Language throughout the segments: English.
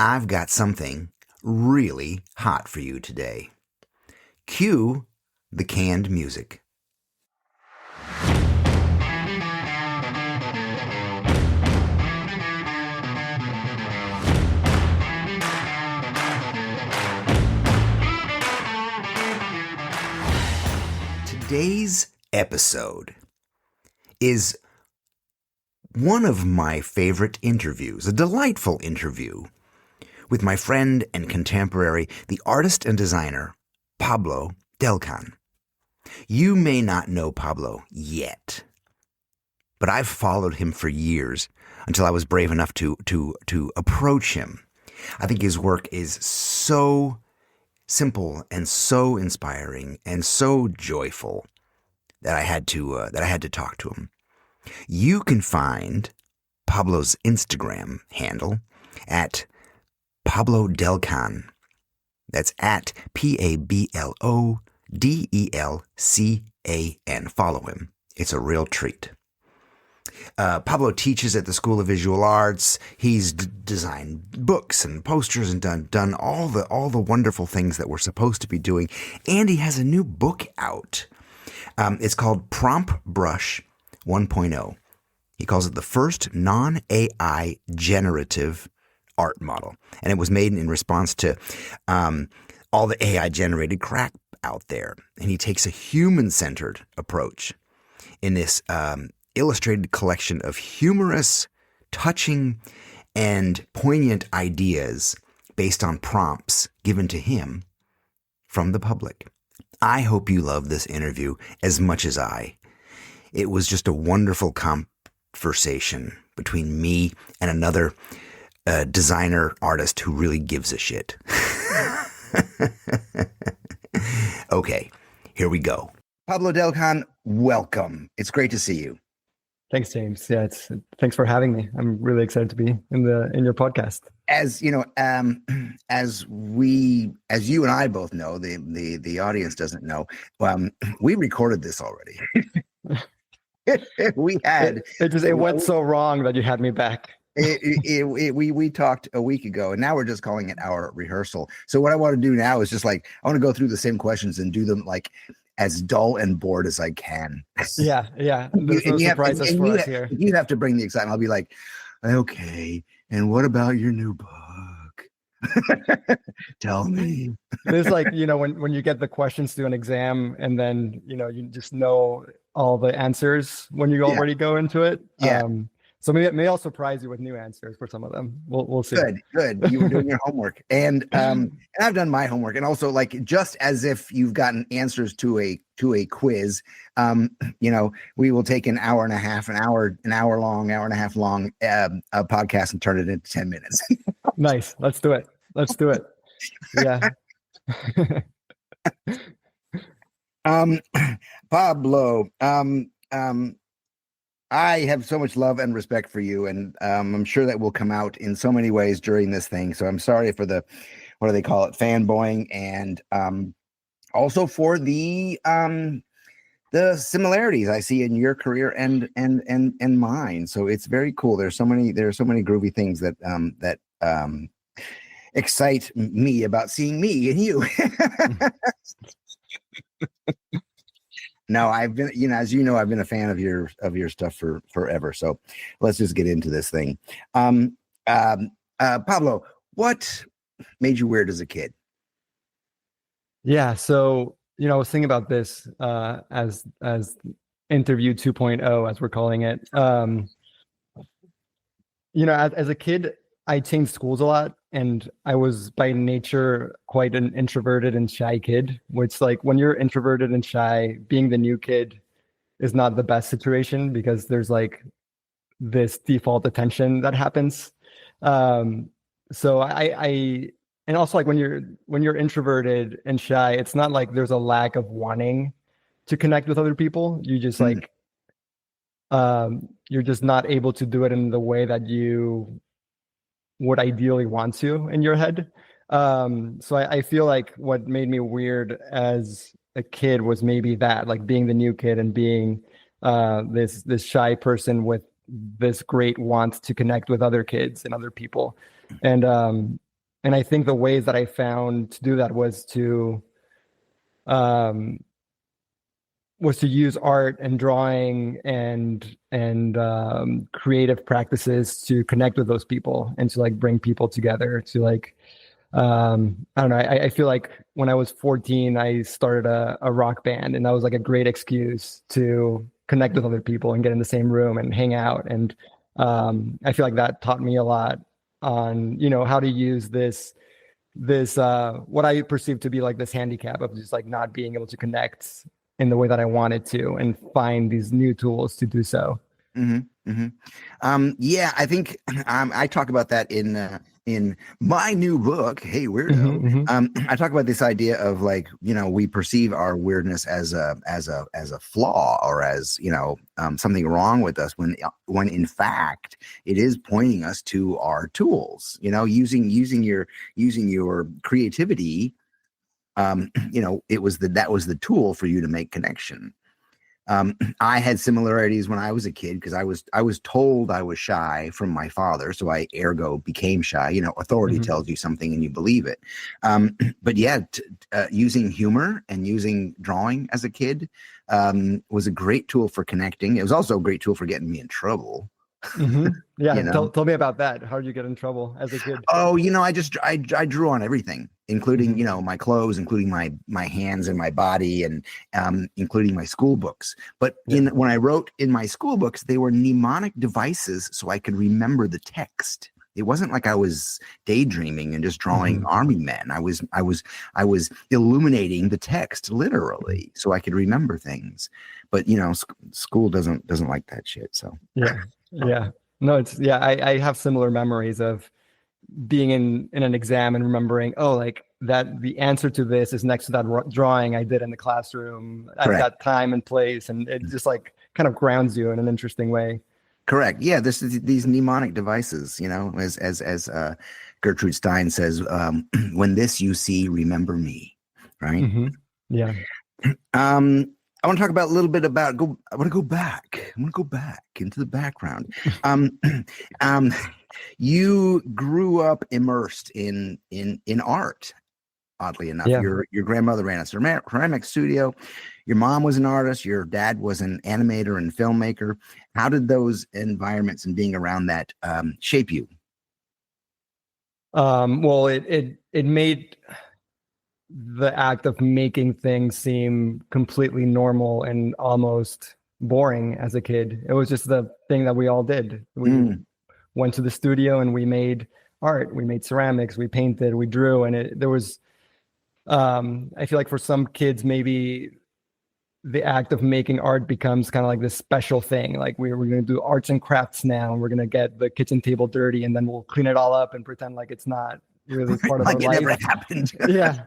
I've got something really hot for you today. Cue the canned music. Today's episode is one of my favorite interviews, a delightful interview with my friend and contemporary, the artist and designer, Pablo Delcan. You may not know Pablo yet, but I've followed him for years until I was brave enough to approach him. I think his work is so simple and so inspiring and so joyful that I had to talk to him. You can find Pablo's Instagram handle at Pablo Delcan. That's at PabloDelcan. Follow him. It's a real treat. Pablo teaches at the School of Visual Arts. He's designed books and posters and done all the wonderful things that we're supposed to be doing. And he has a new book out. It's called Prompt Brush 1.0. He calls it the first non-AI generative art model. And it was made in response to all the AI generated crap out there. And he takes a human-centered approach in this illustrated collection of humorous, touching, and poignant ideas based on prompts given to him from the public. I hope you love this interview as much as I. It was just a wonderful conversation between me and another designer artist who really gives a shit. Okay, here we go. Pablo Delcan, welcome. It's great to see you. Thanks, James. Yeah, thanks for having me. I'm really excited to be in your podcast. As you know, as you and I both know, the audience doesn't know. We recorded this already. We had it went so wrong that you had me back. We talked a week ago, and now we're just calling it our rehearsal. So what I want to do now is just I want to go through the same questions and do them as dull and bored as I can. Yeah. There's no surprises for us here. You have to bring the excitement. I'll be like, okay, and what about your new book? Tell me. It's when you get the questions to an exam, and then you just know all the answers when you already go into it. Yeah. So maybe I'll surprise you with new answers for some of them. We'll see. Good. You were doing your homework, and I've done my homework, and also just as if you've gotten answers to a quiz, we will take an hour and a half long podcast and turn it into 10 minutes. Nice. Let's do it. Yeah. Pablo, I have so much love and respect for you, and I'm sure that will come out in so many ways during this thing. So I'm sorry for the, what do they call it, fanboying, and also for the similarities I see in your career and mine. So it's very cool. There are so many groovy things that excite me about seeing me and you. No, I've been, as you know, I've been a fan of your stuff for forever. So let's just get into this thing. Pablo, what made you weird as a kid? Yeah. So, I was thinking about this as interview 2.0, as we're calling it. As a kid, I changed schools a lot, and I was by nature quite an introverted and shy kid, which when you're introverted and shy, being the new kid is not the best situation because there's this default attention that happens. So I and also when you're introverted and shy, it's not like there's a lack of wanting to connect with other people. You just you're just not able to do it in the way that you would ideally want to in your head. So I feel like what made me weird as a kid was maybe that, being the new kid and being this shy person with this great want to connect with other kids and other people. And And I think the ways that I found to do that um, was to use art and drawing and creative practices to connect with those people and to like bring people together to like I don't know. I feel like when I was 14, I started a rock band, and that was like a great excuse to connect with other people and get in the same room and hang out. And I feel like that taught me a lot on, how to use this what I perceive to be like this handicap of just like not being able to connect in the way that I wanted to, and find these new tools to do so. Yeah, I think I talk about that in my new book. Hey, weirdo. Hmm. I talk about this idea of like, we perceive our weirdness as a flaw, or as something wrong with us, when in fact it is pointing us to our tools. Using your creativity. That was the tool for you to make connection. I had similarities when I was a kid, because I was told I was shy from my father, so I ergo became shy. Authority Hmm. tells you something and you believe it. But yeah, using humor and using drawing as a kid was a great tool for connecting. It was also a great tool for getting me in trouble. Hmm. You Yeah. know, Tell me about that. How did you get in trouble as a kid? Oh, I drew on everything, including, Hmm. my clothes, including my hands and my body, and including my school books. But Yeah. when I wrote in my school books, they were mnemonic devices so I could remember the text. It wasn't like I was daydreaming and just drawing Hmm. army men. I was illuminating the text literally so I could remember things. But school doesn't like that shit. So Yeah. Yeah. No, it's yeah, I have similar memories of being in an exam and remembering, oh, like that the answer to this is next to that drawing I did in the classroom at correct. that time and place. And it just like kind of grounds you in an interesting way. Correct. Yeah, this is these mnemonic devices, as Gertrude Stein says, when this you see, remember me. Right. Hmm. Yeah. I want to talk about a little bit about I want to go back. I want to go back into the background. Um, um, you grew up immersed in art. Oddly enough, Yeah. your grandmother ran a ceramic studio. Your mom was an artist. Your dad was an animator and filmmaker. How did those environments and being around that shape you? Well, it made the act of making things seem completely normal and almost boring as a kid. It was just the thing that we all did. We Mm, went to the studio and we made art, we made ceramics, we painted, we drew, and there was I feel like for some kids maybe the act of making art becomes kind of like this special thing. Like we're going to do arts and crafts now, and we're going to get the kitchen table dirty, and then we'll clean it all up and pretend like it's not really right, part of our like it never life. happened. Yeah.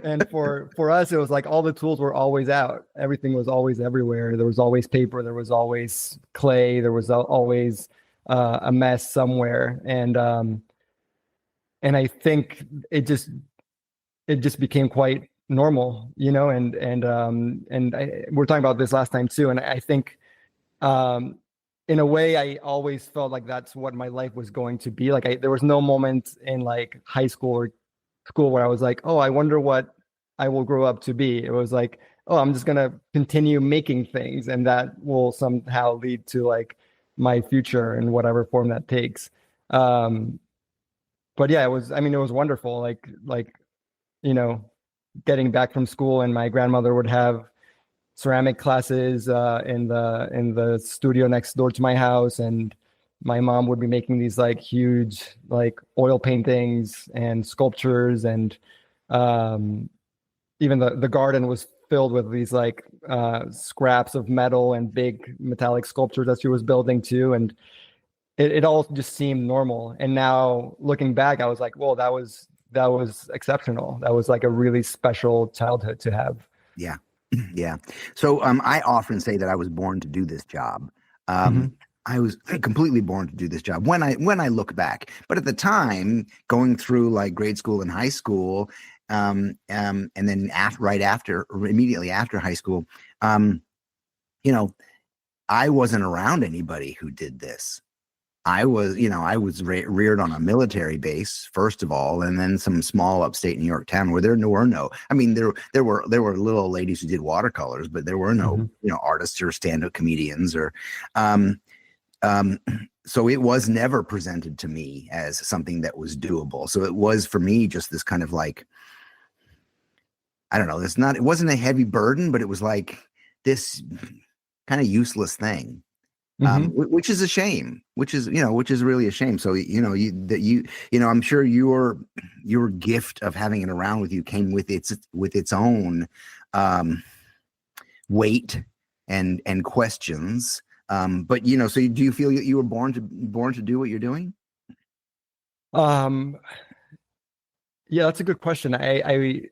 And for us, it was like all the tools were always out. Everything was always everywhere. There was always paper. There was always clay. There was always a mess somewhere. And I think it just became quite normal, we're talking about this last time too. And I think um, in a way, I always felt like that's what my life was going to be. Like there was no moment in like high school or school where I was like, oh, I wonder what I will grow up to be. It was like, oh, I'm just gonna continue making things, and that will somehow lead to like my future in whatever form that takes. Um, but yeah, it was wonderful. Like you know, getting back from school, and my grandmother would have ceramic classes in the studio next door to my house, and my mom would be making these like huge like oil paintings and sculptures, and um, even the garden was filled with these like scraps of metal and big metallic sculptures that she was building too, and it all just seemed normal. And now looking back, I was like, well, that was exceptional. That was like a really special childhood to have. Yeah. Yeah. So I often say that I was born to do this job. Hmm. Um, I was completely born to do this job when I look back. But at the time, going through like grade school and high school, and then right after, or immediately after high school, um, you know, I wasn't around anybody who did this. I was reared on a military base first of all, and then some small upstate New York town where there were no. I mean, there were little old ladies who did watercolors, but there were no, Hmm. artists or stand-up comedians or, um, um, so it was never presented to me as something that was doable. So it was for me just this kind of like, I don't know. It wasn't a heavy burden, but it was like this kind of useless thing, Hmm. which is a shame, which is really a shame. So, I'm sure your gift of having it around with you came with its own, um, weight and questions. But so do you feel you were born to do what you're doing? Um, yeah, that's a good question. I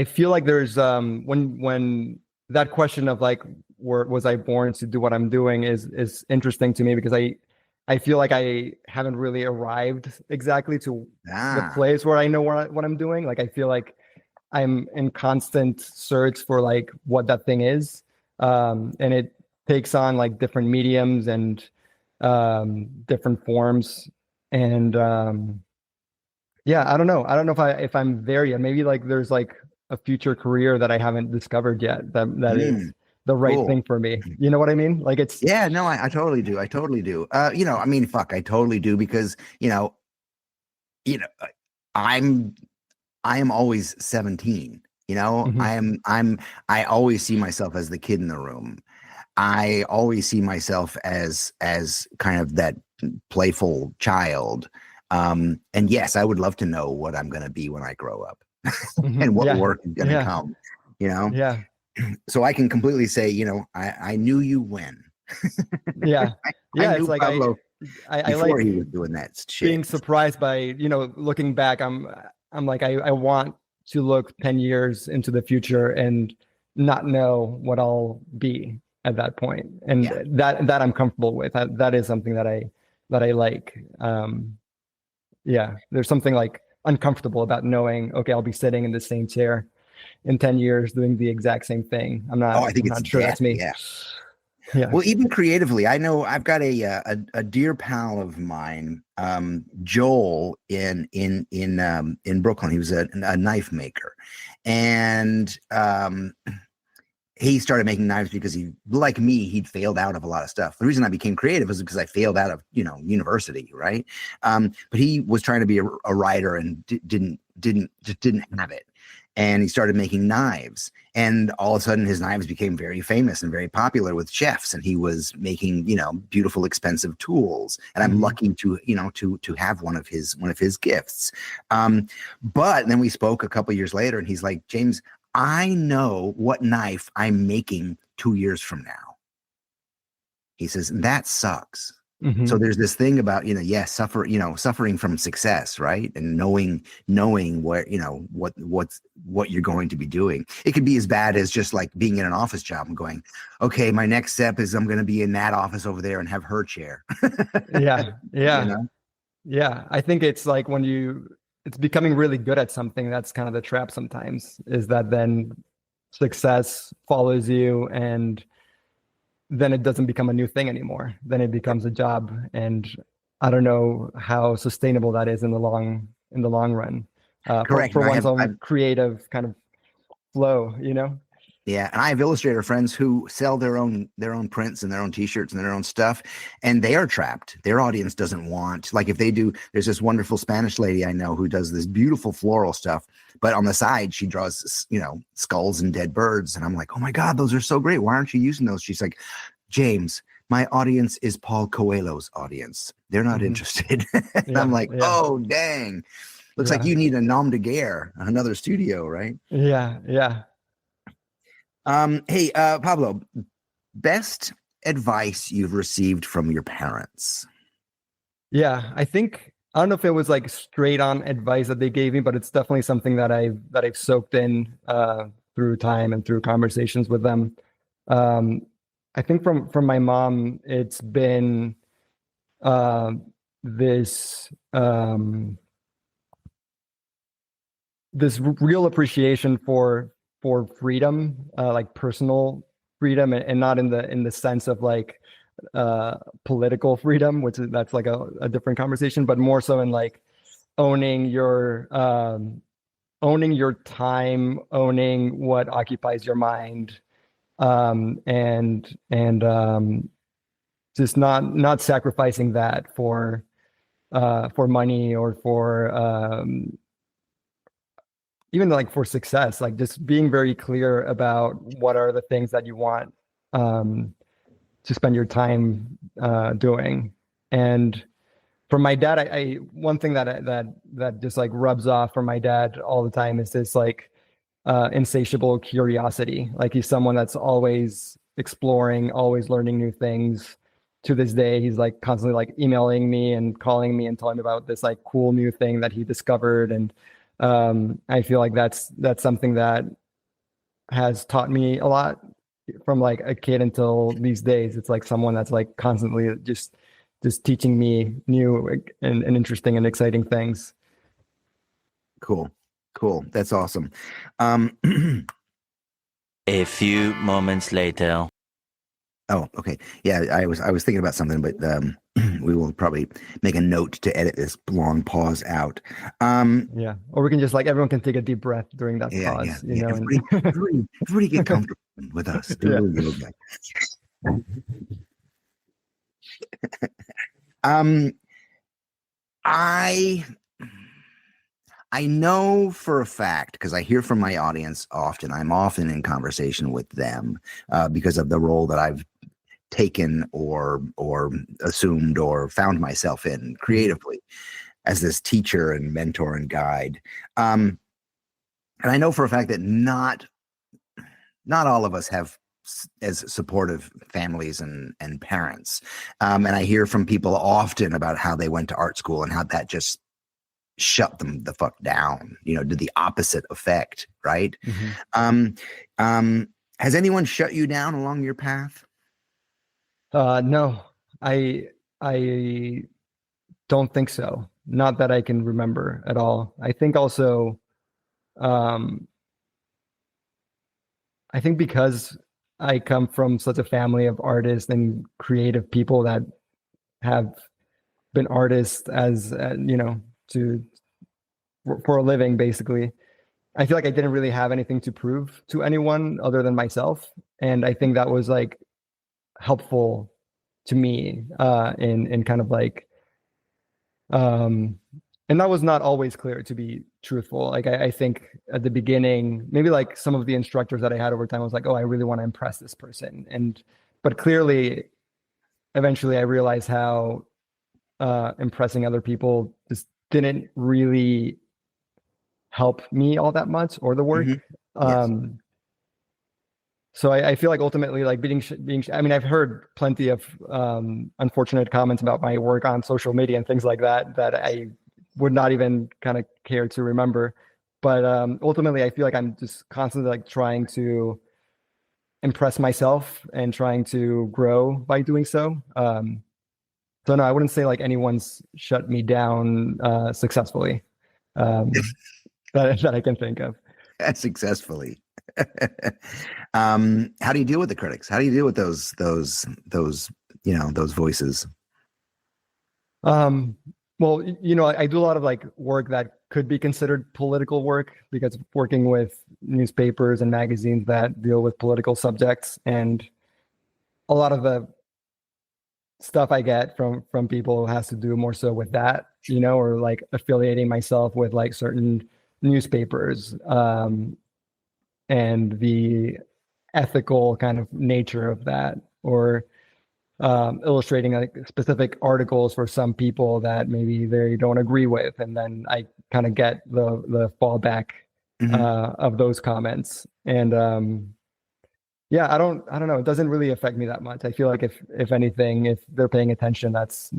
feel like there's when that question of like where was I born to do what I'm doing is interesting to me because I feel like I haven't really arrived exactly to the Ah, place where I know what I'm doing. Like I feel like I'm in constant search for like what that thing is. And it takes on like different mediums and different forms. And yeah, I don't know. I don't know if I'm there yet. Maybe like there's like a future career that I haven't discovered yet that is mm, the right cool. thing for me. You know what I mean? Like it's Yeah, no, I totally do. I totally do. I mean, fuck, I totally do because, you know, I'm I am always 17. Mhm. I always see myself as the kid in the room. I always see myself as kind of that playful child. And yes, I would love to know what I'm going to be when I grow up Mhm. and what Yeah. work is going to Yeah. come, you know? Yeah. So I can completely say, I knew you when. Yeah. I Yeah. It's knew like Pablo I before like he was doing that being shit. surprised by, looking back, I'm like I want to look 10 years into the future and not know what I'll be at that point. And Yeah. that I'm comfortable with. That is something that I like. Yeah, there's something like uncomfortable about knowing, okay, I'll be sitting in the same chair in 10 years doing the exact same thing. Oh, I think I'm it's not sure death. that's me. Yeah. Yeah. Well, even creatively, I know I've got a dear pal of mine, Joel in Brooklyn. He was a knife maker, and he started making knives because he, like me, he'd failed out of a lot of stuff. The reason I became creative was because I failed out of university, right? But he was trying to be a writer and didn't have it, and he started making knives. And all of a sudden, his knives became very famous and very popular with chefs. And he was making beautiful, expensive tools. And I'm Hmm. lucky to have one of his gifts. But then we spoke a couple years later, and he's like, James, I know what knife I'm making 2 years from now. He says, that sucks. So Hmm. there's this thing about, yes, suffering from success, right? And knowing what you're going to be doing. It could be as bad as just like being in an office job and going, okay, my next step is I'm going to be in that office over there and have her chair. Yeah. you Yeah. know? Yeah. I think it's like when it's becoming really good at something, that's kind of the trap sometimes, is that then success follows you and then it doesn't become a new thing anymore. Then it becomes a job. And I don't know how sustainable that is in the long run. Correct. For And one's I've own creative kind of flow, you know? Yeah, and I have illustrator friends who sell their own prints and their own T-shirts and their own stuff, and they are trapped. Their audience doesn't want, like, if they do. There's this wonderful Spanish lady I know who does this beautiful floral stuff, but on the side she draws skulls and dead birds, and I'm like, oh my god, those are so great. Why aren't you using those? She's like, James, my audience is Paul Coelho's audience. They're not Hmm. interested. And I'm Yeah. like, Yeah. oh dang, looks like Yeah. you need a nom de guerre, another studio, right? Yeah. Yeah. Hey, Pablo, best advice you've received from your parents? Yeah. I don't know if it was like straight on advice that they gave me, but it's definitely something that I've soaked in through time and through conversations with them. Um, I think from my mom, it's been uh, this this real appreciation for freedom, like personal freedom, and not in the sense of like political freedom, that's like a different conversation, but more so in like owning your time, owning what occupies your mind, and just not sacrificing that for money or for even like for success, like just being very clear about what are the things that you want to spend your time doing. And for my dad, I one thing that just like rubs off from my dad all the time is this like insatiable curiosity. Like he's someone that's always exploring, always learning new things. To this day, he's like constantly like emailing me and calling me and telling me about this like cool new thing that he discovered. And I feel like that's something that has taught me a lot from like a kid until these days. It's like someone that's like constantly just teaching me new and interesting and exciting things. Cool. That's awesome. A few moments later. Oh, okay. Yeah, I was thinking about something, but we will probably make a note to edit this long pause out. Yeah, or we can just like everyone can take a deep breath during that pause. You know, everybody get comfortable with us. Do a little bit. I know for a fact, because I hear from my audience often, I'm often in conversation with them because of the role that I've taken or assumed or found myself in creatively as this teacher and mentor and guide. And I know for a fact that not all of us have as supportive families and parents. And I hear from people often about how they went to art school and how that just shut them the fuck down, did the opposite effect, right? Mm-hmm. Has anyone shut you down along your path? No, I don't think so. Not that I can remember at all. I think also, I think because I come from such a family of artists and creative people that have been artists as for a living, basically, I feel like I didn't really have anything to prove to anyone other than myself, and I think that was like helpful to me in kind of like and that was not always clear, to be truthful. Like I think at the beginning, maybe like some of the instructors that I had over time was like, oh, I really want to impress this person, but clearly eventually I realized how impressing other people just didn't really help me all that much or the work. Mm-hmm. Yes. So I feel like ultimately, like being, I mean, I've heard plenty of unfortunate comments about my work on social media and things like that I would not even kind of care to remember. But ultimately, I feel like I'm just constantly like trying to impress myself and trying to grow by doing so. So no, I wouldn't say like anyone's shut me down successfully that I can think of. Successfully. How do you deal with the critics? How do you deal with those voices? Well, I do a lot of like work that could be considered political work because working with newspapers and magazines that deal with political subjects, and a lot of the stuff I get from people has to do more so with that, or like affiliating myself with like certain newspapers, and the ethical kind of nature of that, or illustrating like specific articles for some people that maybe they don't agree with, and then I kind of get the fallback mm-hmm. Of those comments. And yeah, I don't know. It doesn't really affect me that much. I feel like if anything, if they're paying attention, that's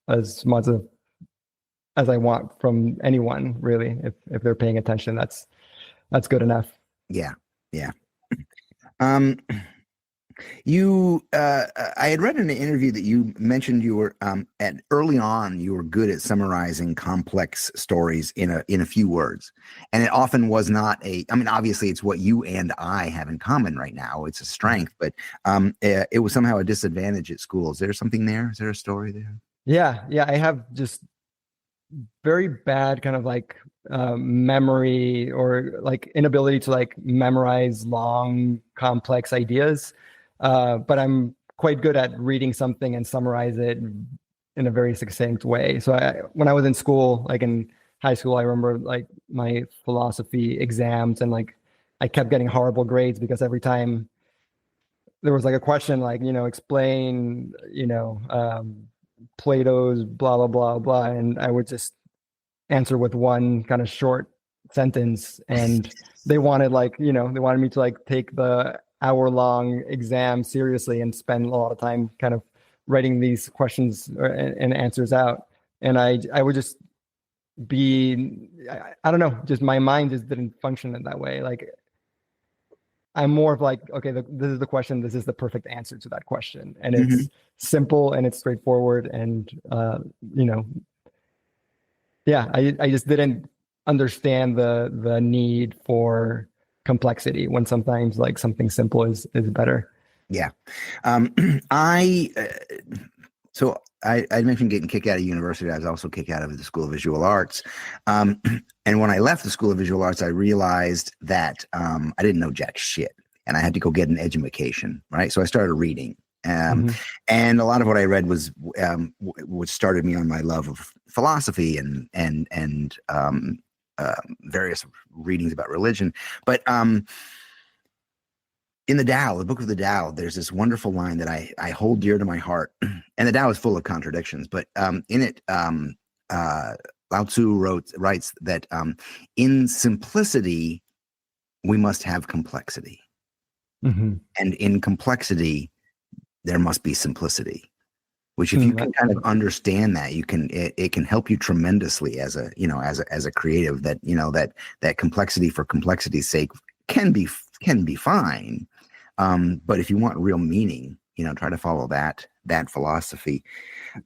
as much as I want from anyone, really. If they're paying attention, that's good enough. Yeah. I had read in an interview that you mentioned you were at early on you were good at summarizing complex stories in a few words, and it often was not a. I mean, obviously, it's what you and I have in common right now. It's a strength, but it was somehow a disadvantage at school. Is there something there? Is there a story there? Yeah, I have just very bad kind of like memory or like inability to like memorize long, complex ideas. But I'm quite good at reading something and summarize it in a very succinct way. So when I was in school, like in high school, I remember like my philosophy exams and like I kept getting horrible grades because every time there was like a question like, explain, Plato's blah, blah, blah, blah. And I would just answer with one kind of short sentence. And they wanted they wanted me to like take the hour-long exam seriously and spend a lot of time kind of writing these questions and answers out. And I would just be, I don't know, just my mind just didn't function in that way. Like I'm more of like, okay, this is the question. This is the perfect answer to that question. And it's simple and it's straightforward. And, yeah, I just didn't understand the need for complexity when sometimes like something simple is better. Yeah. I mentioned getting kicked out of university. I was also kicked out of the School of Visual Arts. And when I left the School of Visual Arts, I realized that I didn't know jack shit, and I had to go get an education, right? So I started reading. And a lot of what I read was what started me on my love of philosophy and various readings about religion. But in the Tao, the book of the Tao, there's this wonderful line that I hold dear to my heart, and the Tao is full of contradictions. But in it, Lao Tzu writes that in simplicity we must have complexity, and in complexity there must be simplicity. Which, if you can kind of understand that, it can help you tremendously as a creative. That complexity for complexity's sake can be fine, but if you want real meaning, try to follow that philosophy.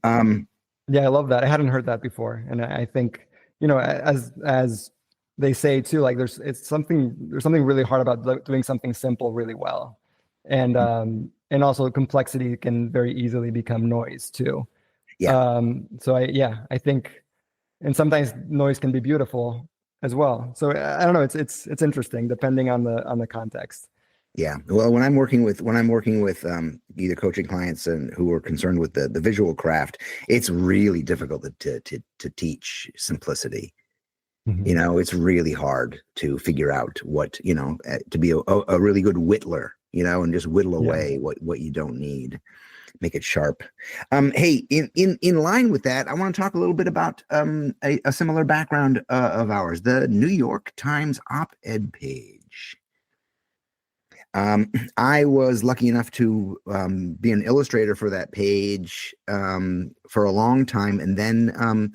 Yeah, I love that. I hadn't heard that before, and I think as they say too, like there's something really hard about doing something simple really well, and also complexity can very easily become noise too. Yeah. So I think, and sometimes noise can be beautiful as well. So I don't know. It's interesting depending on the context. Yeah. Well, when I'm working with either coaching clients and who are concerned with the visual craft, it's really difficult to teach simplicity. It's really hard to figure out what, to be a really good whittler, and just whittle away what you don't need, make it sharp. Hey, in line with that, I want to talk a little bit about a similar background of ours, the New York Times op-ed page. I was lucky enough to be an illustrator for that page for a long time, and then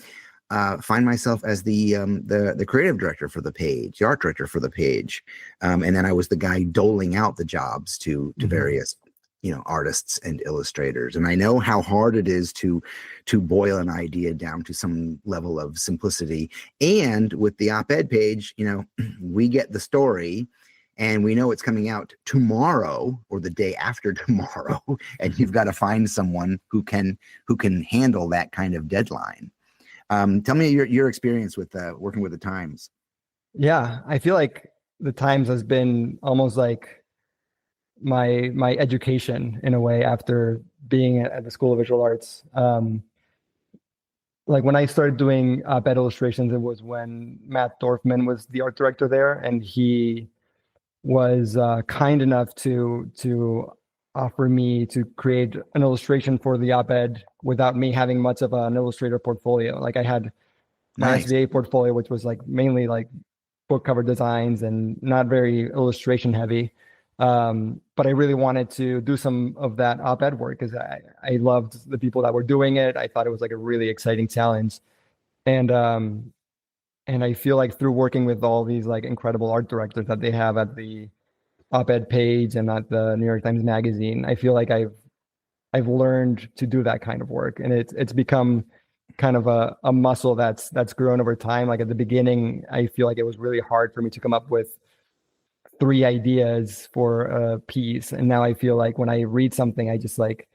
find myself as the creative director for the page, the art director for the page, and then I was the guy doling out the jobs to various artists and illustrators. And I know how hard it is to boil an idea down to some level of simplicity. And with the op-ed page, we get the story and we know it's coming out tomorrow or the day after tomorrow, and you've got to find someone who can handle that kind of deadline. Tell me your experience with working with the Times. Yeah, I feel like the Times has been almost like my education in a way after being at the School of Visual Arts. Like when I started doing op-ed illustrations, it was when Matt Dorfman was the art director there, and he was kind enough to offer me to create an illustration for the op-ed without me having much of an illustrator portfolio. Like I had my SVA portfolio, which was like mainly like book cover designs and not very illustration heavy. But I really wanted to do some of that op-ed work because I loved the people that were doing it. I thought it was like a really exciting challenge. And I feel like through working with all these like incredible art directors that they have at the op-ed page and at the New York Times Magazine. I feel like I've learned to do that kind of work, and it's become kind of a muscle that's grown over time. Like at the beginning, I feel like it was really hard for me to come up with 3 ideas for a piece, and now I feel like when I read something, I just like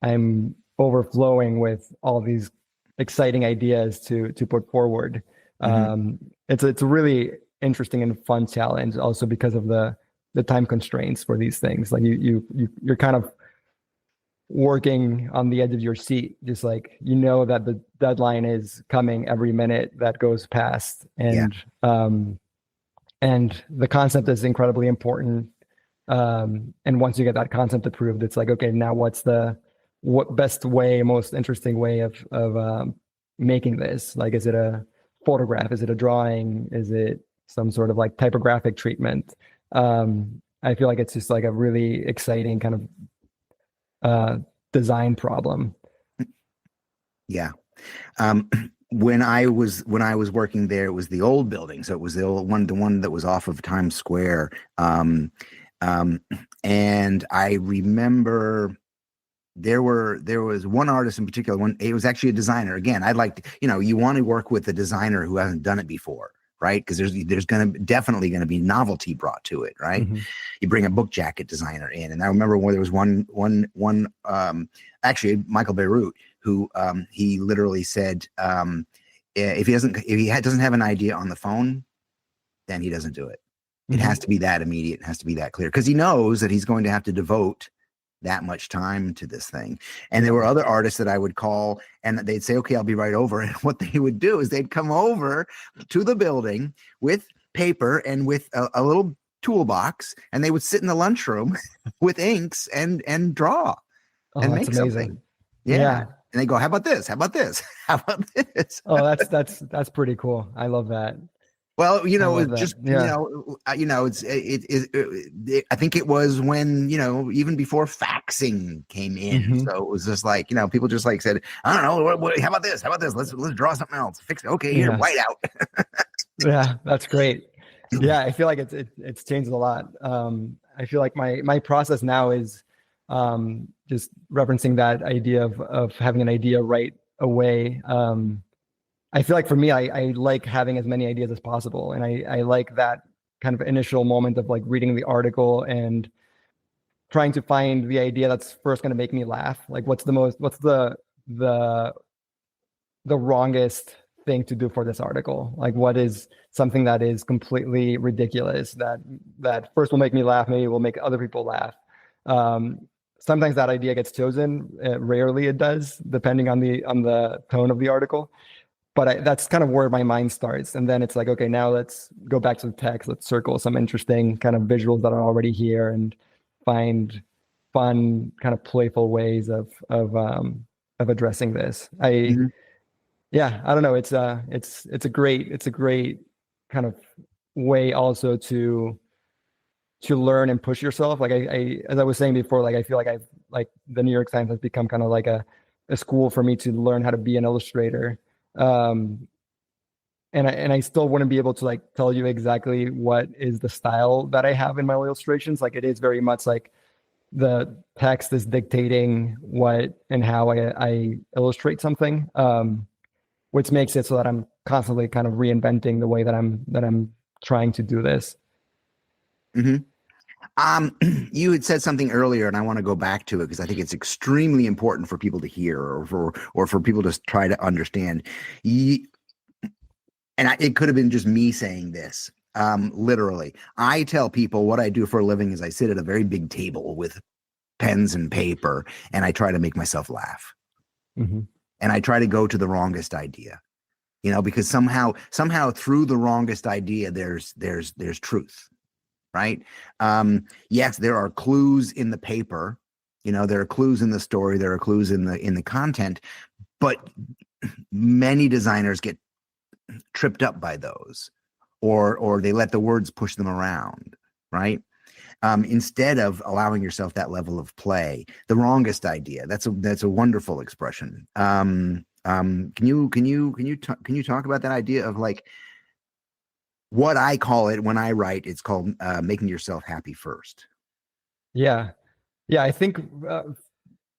I'm overflowing with all these exciting ideas to put forward. It's a really interesting and fun challenge, also because of the time constraints for these things. Like you're kind of working on the edge of your seat, just like you know that the deadline is coming every minute that goes past, and the concept is incredibly important. And once you get that concept approved, it's like, okay, now what best way, most interesting way of making this? Like, is it a photograph? Is it a drawing? Is it some sort of like typographic treatment? I feel like it's just like a really exciting kind of design problem. Yeah. When I was working there, it was the old building. So it was the one that was off of Times Square. And I remember there was one artist in particular. It was actually a designer. Again, I'd like to, you want to work with a designer who hasn't done it before, right? Because there's definitely going to be novelty brought to it, right? You bring a book jacket designer in, and I remember when there was one actually Michael Beirut, who he literally said, if he doesn't have an idea on the phone, then he doesn't do it. It has to be that immediate. It has to be that clear, because he knows that he's going to have to devote that much time to this thing. And there were other artists that I would call, and they'd say, okay, I'll be right over. And what they would do is they'd come over to the building with paper and with a little toolbox, and they would sit in the lunchroom with inks and draw and make something. Yeah. And they go, how about this? How about this? How about this? Oh, that's pretty cool. I love that. Well, it's I think it was when, even before faxing came in. So it was just like, people just like said, I don't know, how about this? How about this? Let's draw something else. Fix it. Okay, here, white out. Yeah, that's great. Yeah, I feel like it's changed a lot. I feel like my process now is just referencing that idea of having an idea right away. I feel like for me, I like having as many ideas as possible. And I like that kind of initial moment of like reading the article and trying to find the idea that's first going to make me laugh. Like what's the wrongest thing to do for this article? Like what is something that is completely ridiculous that first will make me laugh, maybe will make other people laugh. Sometimes that idea gets chosen. Rarely it does, depending on the tone of the article. But that's kind of where my mind starts. And then it's like, okay, now let's go back to the text. Let's circle some interesting kind of visuals that are already here and find fun, kind of playful ways of addressing this. I don't know. It's a great kind of way also to learn and push yourself. Like I as I was saying before, like I feel like the New York Times has become kind of like a school for me to learn how to be an illustrator. And I still wouldn't be able to like tell you exactly what is the style that I have in my illustrations. Like it is very much like the text is dictating what and how I illustrate something, which makes it so that I'm constantly kind of reinventing the way that I'm trying to do this. You had said something earlier, and I want to go back to it because I think it's extremely important for people to hear, or for people to try to understand. It could have been just me saying this. Literally, I tell people what I do for a living is I sit at a very big table with pens and paper, and I try to make myself laugh. And I try to go to the wrongest idea, because somehow through the wrongest idea, there's truth. Right. Yes, there are clues in the paper, there are clues in the story, there are clues in the content, but many designers get tripped up by those, or they let the words push them around. Right. Instead of allowing yourself that level of play, the wrongest idea. That's a wonderful expression. Can you talk about that idea of like, what I call it when I write, it's called making yourself happy first. Yeah. Yeah. I think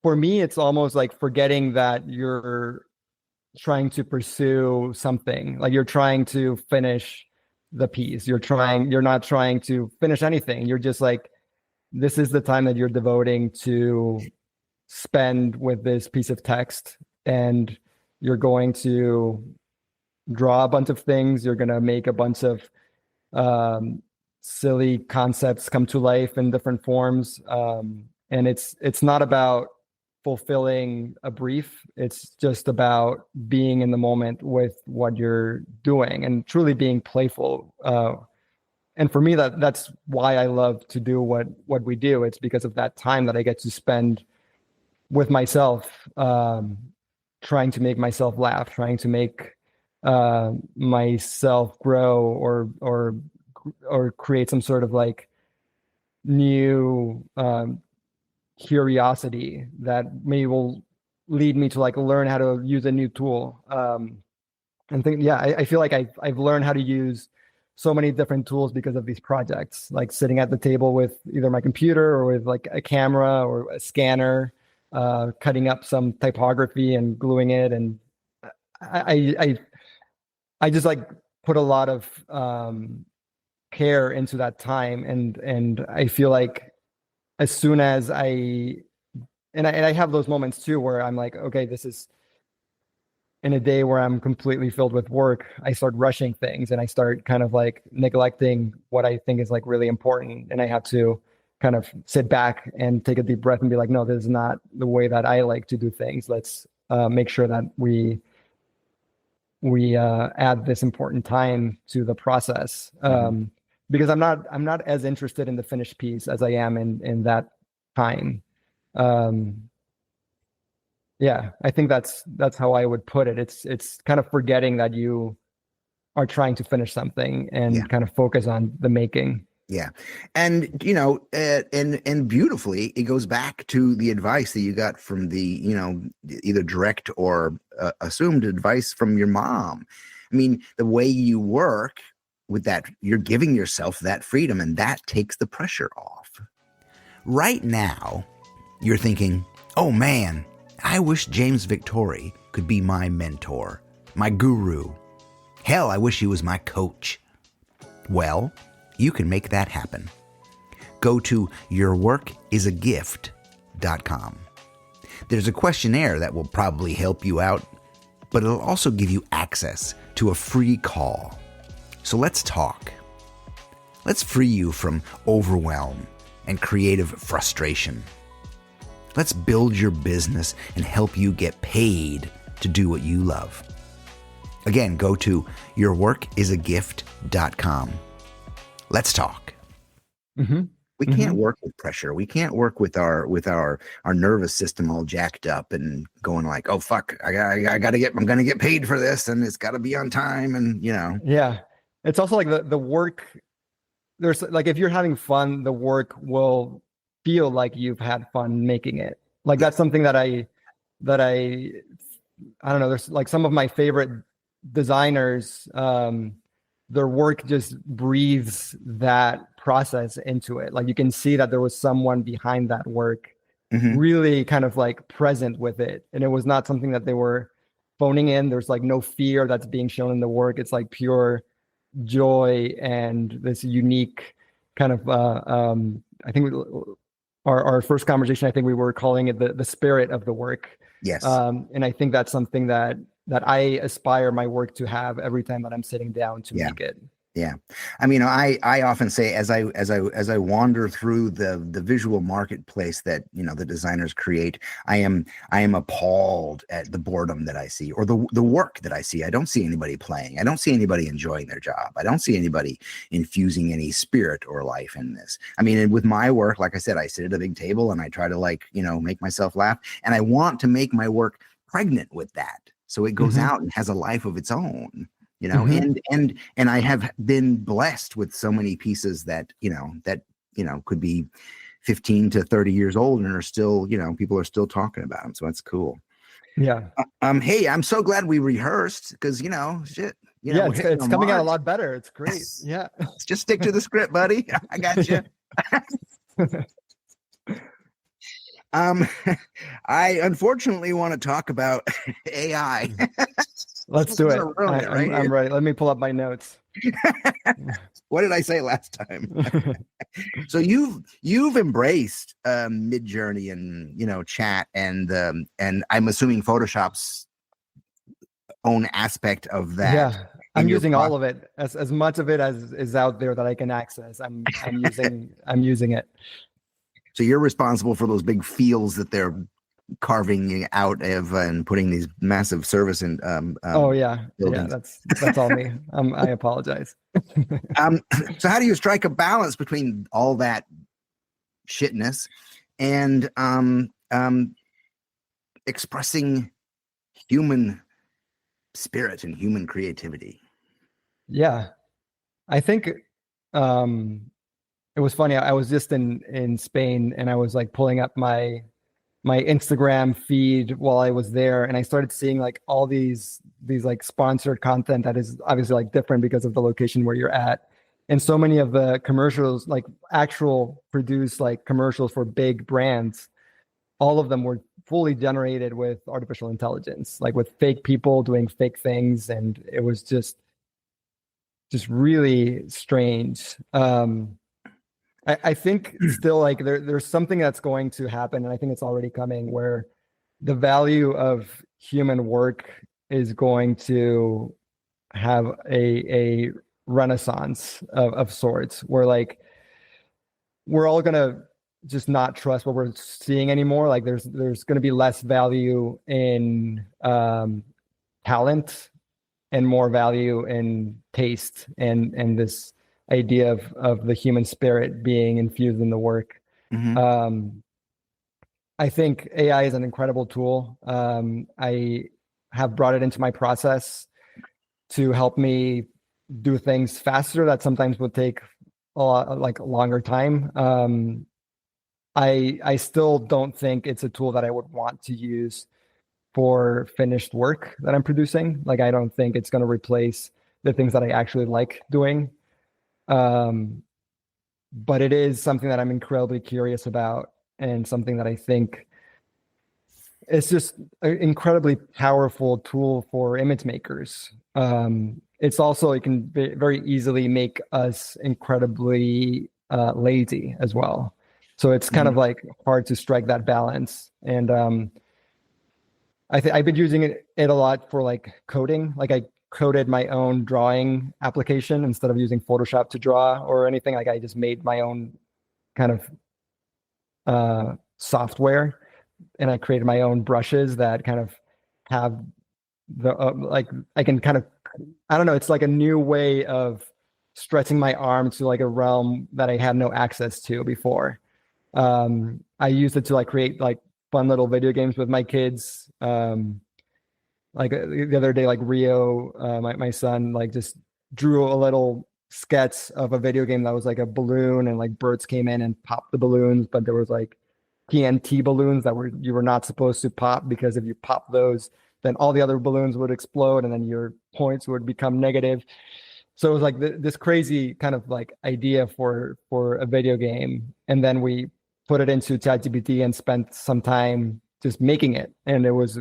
for me, it's almost like forgetting that you're trying to pursue something, like you're trying to finish the piece. You're not trying to finish anything. You're just like, this is the time that you're devoting to spend with this piece of text, and you're going to draw a bunch of things. You're going to make a bunch of silly concepts come to life in different forms. And it's not about fulfilling a brief. It's just about being in the moment with what you're doing and truly being playful. And for me, that's why I love to do what we do. It's because of that time that I get to spend with myself, trying to make myself laugh, trying to make myself grow, or create some sort of like new curiosity that maybe will lead me to like learn how to use a new tool. And think, yeah, I feel like I've learned how to use so many different tools because of these projects, like sitting at the table with either my computer or with like a camera or a scanner, cutting up some typography and gluing it. And I just like put a lot of care into that time. And I feel like as soon as I have those moments too, where I'm like, okay, this is in a day where I'm completely filled with work, I start rushing things and I start kind of like neglecting what I think is like really important. And I have to kind of sit back and take a deep breath and be like, no, this is not the way that I like to do things. Let's make sure that we add this important time to the process. Because I'm not as interested in the finished piece as I am in that time. Yeah, I think that's how I would put it. It's kind of forgetting that you are trying to finish something and kind of focus on the making. Yeah. And, and beautifully, it goes back to the advice that you got from the, either direct or assumed advice from your mom. I mean, the way you work with that, you're giving yourself that freedom, and that takes the pressure off. Right now, you're thinking, oh man, I wish James Victori could be my mentor, my guru. Hell, I wish he was my coach. Well, you can make that happen. Go to yourworkisagift.com. There's a questionnaire that will probably help you out, but it'll also give you access to a free call. So let's talk. Let's free you from overwhelm and creative frustration. Let's build your business and help you get paid to do what you love. Again, go to yourworkisagift.com. Let's talk. Mm-hmm. We can't work with pressure. We can't work with our nervous system all jacked up and going like, oh fuck, I'm gonna get paid for this, and it's got to be on time, and Yeah, it's also like the work. There's like, if you're having fun, the work will feel like you've had fun making it. Like that's something that I don't know. There's like some of my favorite designers, their work just breathes that process into it. Like you can see that there was someone behind that work, really kind of like present with it. And it was not something that they were phoning in. There's like no fear that's being shown in the work. It's like pure joy and this unique kind of, I think our first conversation, I think we were calling it the spirit of the work. Yes. And I think that's something that I aspire my work to have every time that I'm sitting down to make it. Yeah. I mean, I often say as I wander through the visual marketplace that, the designers create, I am appalled at the boredom that I see, or the work that I see. I don't see anybody playing. I don't see anybody enjoying their job. I don't see anybody infusing any spirit or life in this. I mean, and with my work, like I said, I sit at a big table and I try to make myself laugh, and I want to make my work pregnant with that. So it goes out and has a life of its own. And I have been blessed with so many pieces that could be 15 to 30 years old and are still, people are still talking about them. So that's cool. Yeah. Hey, I'm so glad we rehearsed because, shit, You know, Yeah, we're hitting it's a coming out a mark. lot better. It's great. Yeah. Just stick to the script, buddy. I got you. I unfortunately want to talk about AI. Let's This do is it. a ruin it right I'm here. ready. Let me pull up my notes. What did I say last time? So you've embraced Midjourney and chat and I'm assuming Photoshop's own aspect of that. Yeah, I'm using all of it, as much of it as is out there that I can access. I'm using it. So you're responsible for those big fields that they're carving out of and putting these massive service and Oh yeah, buildings. that's all me. I apologize. So how do you strike a balance between all that shitness and expressing human spirit and human creativity? Yeah, I think it was funny. I was just in Spain, and I was like pulling up my Instagram feed while I was there, and I started seeing like all these like sponsored content that is obviously like different because of the location where you're at. And so many of the commercials, like actual produced like commercials for big brands, all of them were fully generated with artificial intelligence, like with fake people doing fake things, and it was just really strange. I think still like there's something that's going to happen, and I think it's already coming, where the value of human work is going to have a renaissance of sorts, where like we're all gonna just not trust what we're seeing anymore. Like there's going to be less value in talent and more value in taste and this idea of the human spirit being infused in the work. Mm-hmm. I think AI is an incredible tool. I have brought it into my process to help me do things faster that sometimes would take a lot like longer time. I still don't think it's a tool that I would want to use for finished work that I'm producing. Like I don't think it's going to replace the things that I actually like doing. But it is something that I'm incredibly curious about, and something that I think it's just an incredibly powerful tool for image makers. It's also, it can very easily make us incredibly lazy as well. So it's kind of like hard to strike that balance. And I've been using it a lot for like coding. Like I coded my own drawing application instead of using Photoshop to draw or anything. Like I just made my own kind of software, and I created my own brushes that kind of have the like I can kind of, I don't know, it's like a new way of stretching my arm to like a realm that I had no access to before. I used it to like create like fun little video games with my kids. Like the other day, like Rio, my son, like just drew a little sketch of a video game that was like a balloon, and like birds came in and popped the balloons, but there was like TNT balloons that you were not supposed to pop, because if you pop those, then all the other balloons would explode, and then your points would become negative. So it was like this crazy kind of like idea for a video game, and then we put it into ChatGPT and spent some time just making it, and it was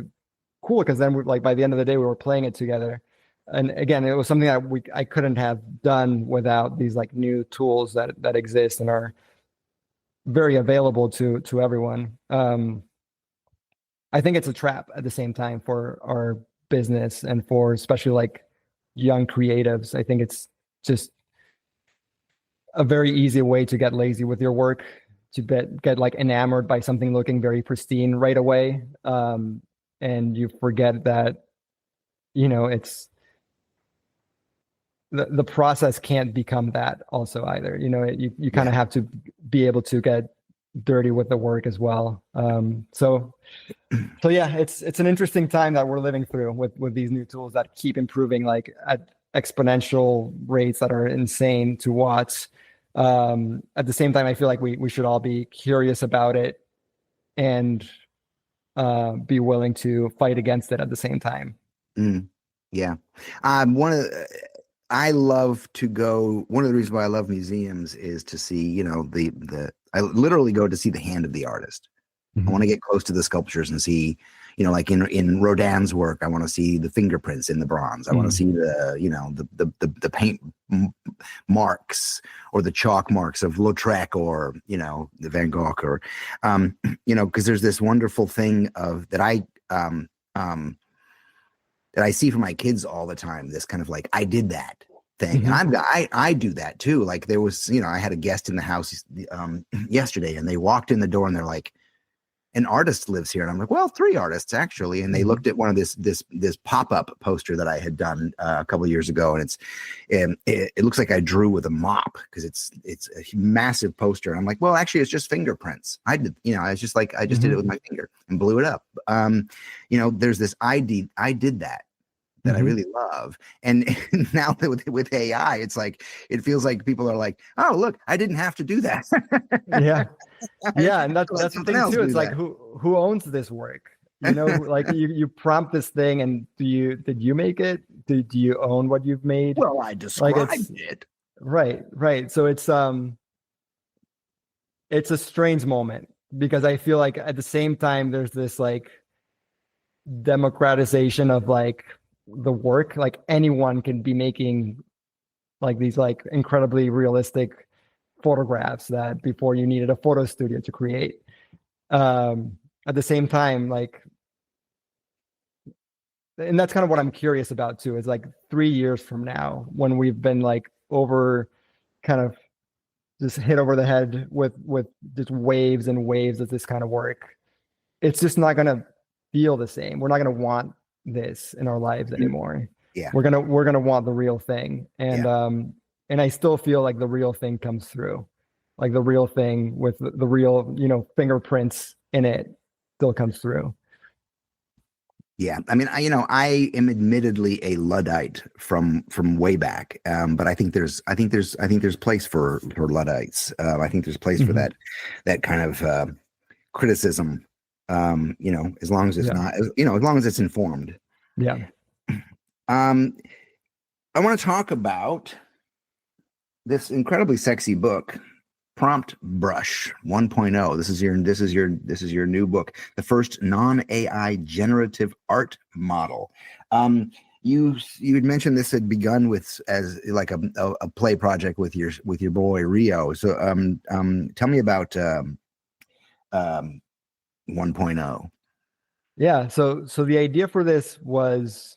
cool because then like by the end of the day we were playing it together. And again, it was something that I couldn't have done without these like new tools that exist and are very available to everyone. I think it's a trap at the same time for our business and for especially like young creatives. I think it's just a very easy way to get lazy with your work, to get like enamored by something looking very pristine right away. And you forget that, it's the process can't become that also either. You kind of have to be able to get dirty with the work as well. So yeah, it's an interesting time that we're living through with these new tools that keep improving like at exponential rates that are insane to watch. At the same time, I feel like we should all be curious about it and be willing to fight against it at the same time. Yeah. One of I love to go. One of the reasons why I love museums is to see, I literally go to see the hand of the artist. I want to get close to the sculptures and see, like in Rodin's work, I want to see the fingerprints in the bronze. I want to see the paint marks or the chalk marks of Lautrec or, the Van Gogh or, because there's this wonderful thing that I see from my kids all the time, this kind of like, I did that thing. And I do that too. Like there was, I had a guest in the house yesterday and they walked in the door and they're like, an artist lives here. And I'm like, well, 3 artists actually. And they looked at one of this pop-up poster that I had done a couple of years ago. And it looks like I drew with a mop because it's a massive poster. And I'm like, well, actually it's just fingerprints. I did, I was just like, I just did it with my finger and blew it up. There's this I did that I really love. And now with AI, it's like, it feels like people are like, oh, look, I didn't have to do that. Yeah. Yeah. And that's the thing too. It's like, who owns this work? Like you prompt this thing and did you make it? Do you own what you've made? Well, I described it. Right. So it's a strange moment because I feel like at the same time, there's this like democratization of like the work. Like anyone can be making like these like incredibly realistic photographs that before you needed a photo studio to create. At the same time, like, and that's kind of what I'm curious about too, is like 3 years from now when we've been like over kind of just hit over the head with just waves and waves of this kind of work, it's just not going to feel the same. We're not going to want this in our lives anymore. Yeah. We're going to want the real thing. And I still feel like the real thing comes through, like the real thing with the real, fingerprints in it still comes through. Yeah. I mean, I am admittedly a Luddite from way back. But I think there's place for Luddites. I think there's place for that kind of criticism. As long as it's not, as long as it's informed. Yeah. I want to talk about this incredibly sexy book, Prompt Brush 1.0. This is your new book, the first non-AI generative art model. You had mentioned this had begun as like a play project with your boy Rio. So tell me about 1.0. Yeah. So the idea for this was,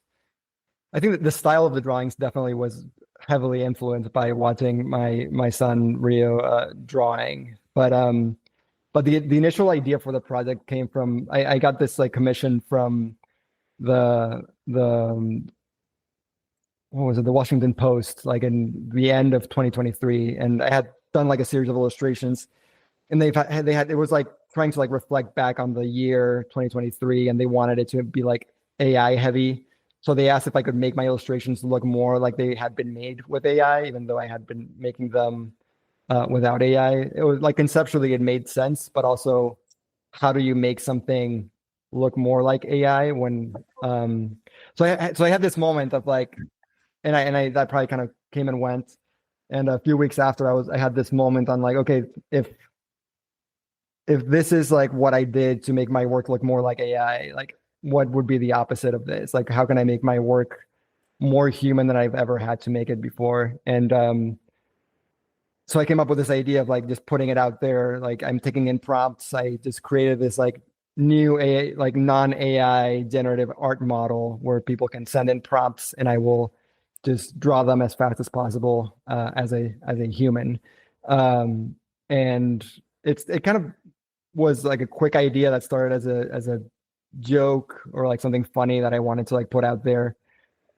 I think that the style of the drawings definitely was heavily influenced by watching my son Rio drawing. But the initial idea for the project came from, I got this like commission from the what was it, the Washington Post, like in the end of 2023, and I had done like a series of illustrations, and they had it was like trying to like reflect back on the year 2023, and they wanted it to be like AI heavy. So they asked if I could make my illustrations look more like they had been made with AI, even though I had been making them without AI. It was like conceptually it made sense, but also how do you make something look more like AI when so I had this moment of like, and I that probably kind of came and went. And a few weeks after I had this moment on like, okay, if this is like what I did to make my work look more like AI, like what would be the opposite of this? Like, how can I make my work more human than I've ever had to make it before? And so I came up with this idea of like just putting it out there. Like I'm taking in prompts. I just created this like new AI, like non-AI generative art model where people can send in prompts and I will just draw them as fast as possible as a human. And it kind of was like a quick idea that started as a joke or like something funny that I wanted to like put out there.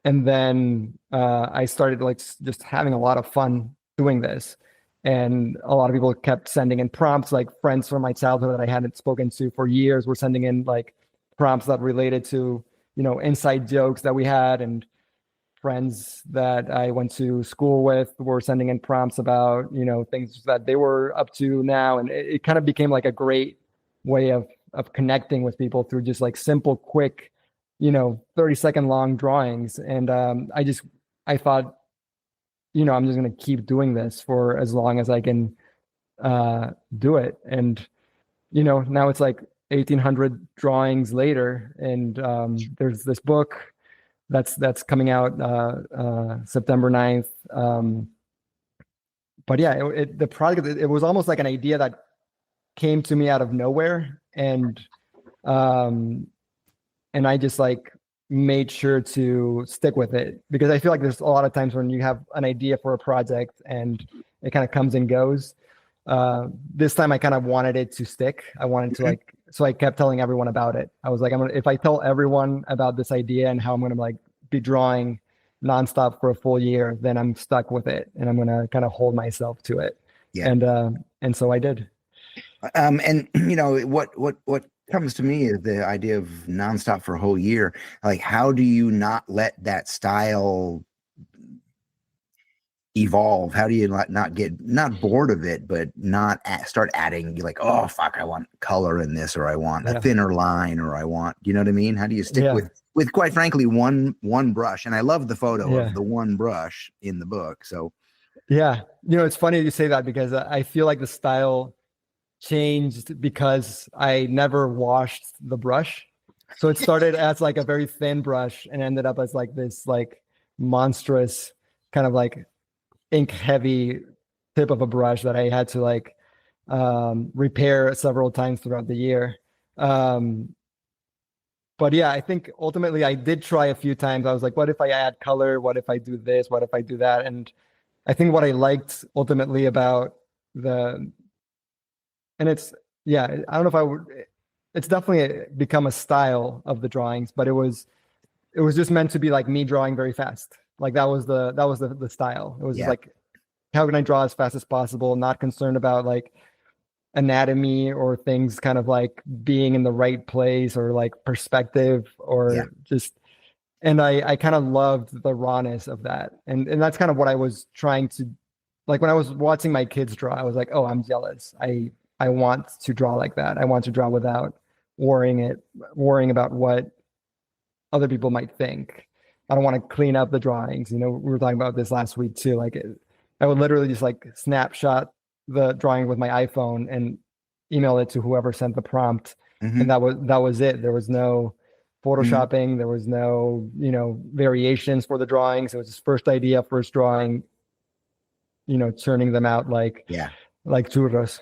And then I started like just having a lot of fun doing this. And a lot of people kept sending in prompts, like friends from my childhood that I hadn't spoken to for years were sending in like prompts that related to, inside jokes that we had, and friends that I went to school with were sending in prompts about, things that they were up to now. And it kind of became like a great way of connecting with people through just like simple, quick 30-second long drawings. And I thought, I'm just going to keep doing this for as long as I can do it. And, now it's like 1,800 drawings later. And there's this book that's coming out September 9th. But yeah, the project, it was almost like an idea that came to me out of nowhere. And I just like made sure to stick with it, because I feel like there's a lot of times when you have an idea for a project and it kind of comes and goes. This time I kind of wanted it to stick. I wanted to so I kept telling everyone about it. I was like, if I tell everyone about this idea and how I'm going to like be drawing nonstop for a full year, then I'm stuck with it and I'm going to kind of hold myself to it. Yeah. And so I did. And what comes to me is the idea of nonstop for a whole year. Like, how do you not let that style evolve? How do you not get bored of it, but not start adding, like, oh fuck, I want color in this, or I want a thinner line, or I want, you know what I mean? How do you stick with quite frankly one brush? And I love the photo of the one brush in the book. So yeah, it's funny you say that, because I feel like the style changed because I never washed the brush. So it started as like a very thin brush and ended up as like this like monstrous kind of like ink heavy tip of a brush that I had to like repair several times throughout the year. But yeah, I think ultimately I did try a few times. I was like, what if I add color? What if I do this? What if I do that? And I think what I liked ultimately about and it's, I don't know if I would, it's definitely become a style of the drawings, but it was just meant to be like me drawing very fast. Like that was the style. It was just like, how can I draw as fast as possible? Not concerned about like anatomy or things kind of like being in the right place or like perspective or just, and I kind of loved the rawness of that. And that's kind of what I was trying to, like when I was watching my kids draw, I was like, oh, I'm jealous. I want to draw like that. I want to draw without worrying about what other people might think. I don't want to clean up the drawings. We were talking about this last week too. Like I would literally just like snapshot the drawing with my iPhone and email it to whoever sent the prompt. And that was it. There was no photoshopping. There was no, variations for the drawings. It was just first idea, first drawing, churning them out like churros.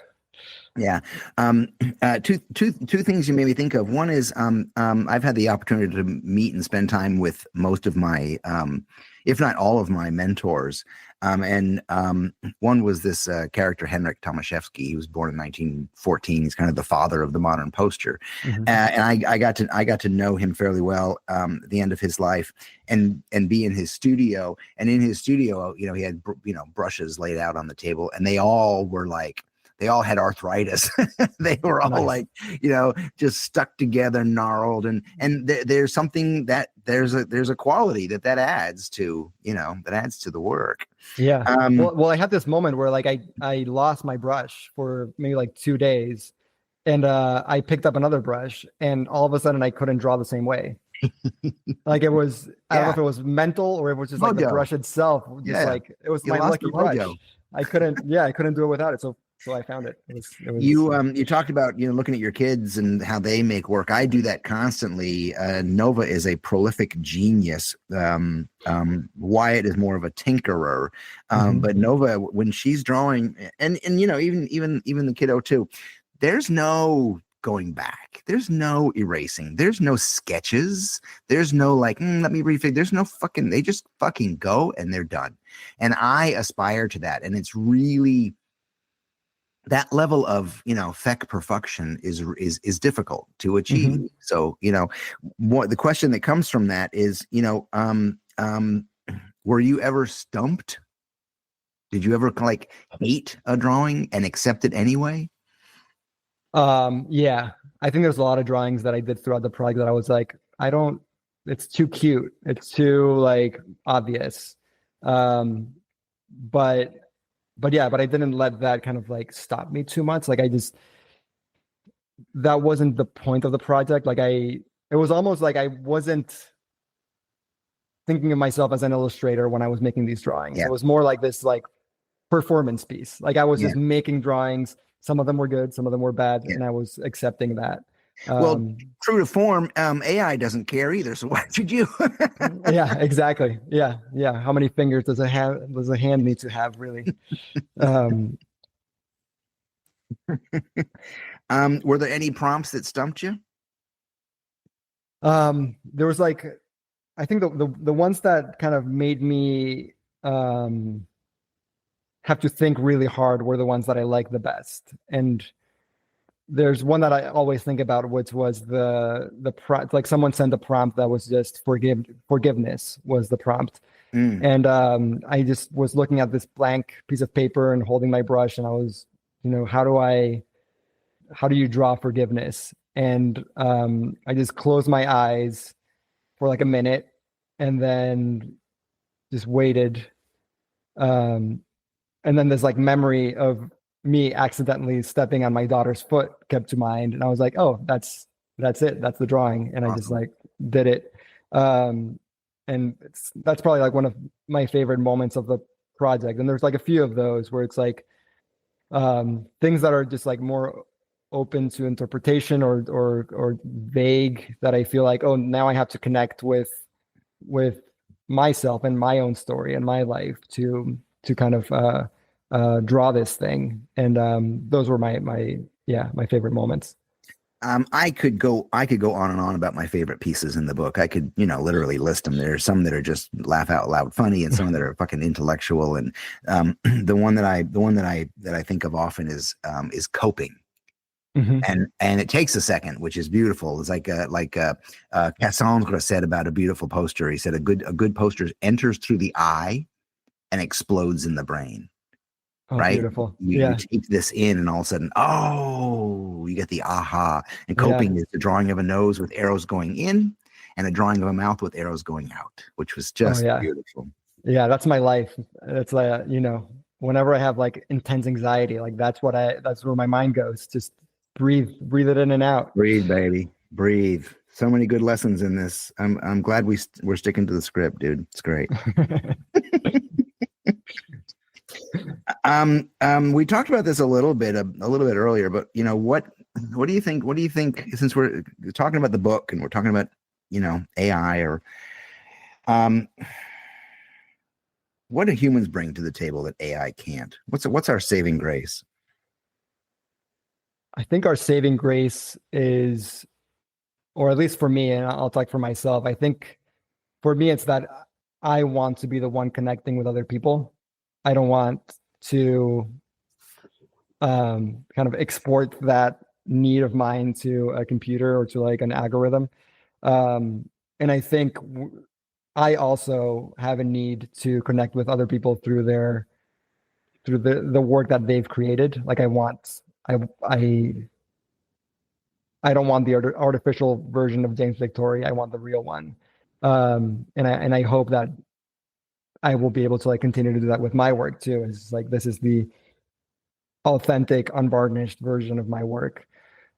Yeah. Two things you made me think of. One is I've had the opportunity to meet and spend time with most of my, if not all of my mentors. And one was this character, Henryk Tomaszewski. He was born in 1914. He's kind of the father of the modern poster. And I got to know him fairly well at the end of his life and be in his studio. And in his studio, he had, brushes laid out on the table, and they all were like, they all had arthritis. They were all like, just stuck together, gnarled. And there's something that there's a quality that adds to, that adds to the work. Yeah. Well, I had this moment where like I lost my brush for maybe like 2 days, and I picked up another brush, and all of a sudden I couldn't draw the same way. Like it was, I don't know if it was mental or it was just like the brush itself. Just like it was my lucky brush. I couldn't do it without it. So I found it. It was you talked about, looking at your kids and how they make work. I do that constantly. Nova is a prolific genius. Wyatt is more of a tinkerer. But Nova, when she's drawing, and even the kiddo too, there's no going back. There's no erasing. There's no sketches. There's no like, let me refigure. There's no fucking, they just fucking go and they're done. And I aspire to that. And it's really, that level of feck perfection is difficult to achieve. So what the question that comes from that is were you ever stumped? Did you ever like hate a drawing and accept it anyway? Yeah, I think there's a lot of drawings that I did throughout the project that I was like, it's too cute, it's too like obvious. But I didn't let that kind of like stop me too much. Like that wasn't the point of the project. Like it it was almost like I wasn't thinking of myself as an illustrator when I was making these drawings. Yeah. It was more like this like performance piece. Like I was Yeah. just making drawings. Some of them were good, some of them were bad, Yeah. and I was accepting that. Well, true to form, AI doesn't care either. So why should you? Yeah, exactly. Yeah, yeah. How many fingers does a hand need to have, really? Were there any prompts that stumped you? There was like, I think the ones that kind of made me have to think really hard were the ones that I like the best. And there's one that I always think about, which was the prompt. Like someone sent a prompt that was just forgiveness was the prompt. And I just was looking at this blank piece of paper and holding my brush, and I was, how do you draw forgiveness? And I just closed my eyes for like a minute and then just waited. And then this like memory of me accidentally stepping on my daughter's foot kept to mind. And I was like, oh, that's it. That's the drawing. And I just like did it. And that's probably like one of my favorite moments of the project. And there's like a few of those where it's like things that are just like more open to interpretation or vague, that I feel like, oh, now I have to connect with myself and my own story and my life to kind of draw this thing. And those were my favorite moments. I could go on and on about my favorite pieces in the book. I could, literally list them. There are some that are just laugh out loud funny, and some that are fucking intellectual. And the one that I think of often is coping. Mm-hmm. And it takes a second, which is beautiful. It's like Cassandra said about a beautiful poster. He said a good poster enters through the eye and explodes in the brain. Oh, right? Beautiful. You take this in, and all of a sudden, you get the aha. And coping is the drawing of a nose with arrows going in, and a drawing of a mouth with arrows going out, which was just beautiful. Yeah, that's my life. That's like, whenever I have like intense anxiety, like that's where my mind goes. Just breathe it in and out. Breathe, baby, breathe. So many good lessons in this. I'm glad we're sticking to the script, dude. It's great. We talked about this a little bit earlier, but what do you think? What do you think? Since we're talking about the book and we're talking about AI, or what do humans bring to the table that AI can't? What's our saving grace? I think our saving grace is, or at least for me, and I'll talk for myself, I think for me it's that I want to be the one connecting with other people. I don't want to kind of export that need of mine to a computer or to like an algorithm. And I think I also have a need to connect with other people through the work that they've created. Like I don't want the artificial version of James Victory. I want the real one. And I hope that I will be able to like continue to do that with my work too. It's like, this is the authentic, unvarnished version of my work.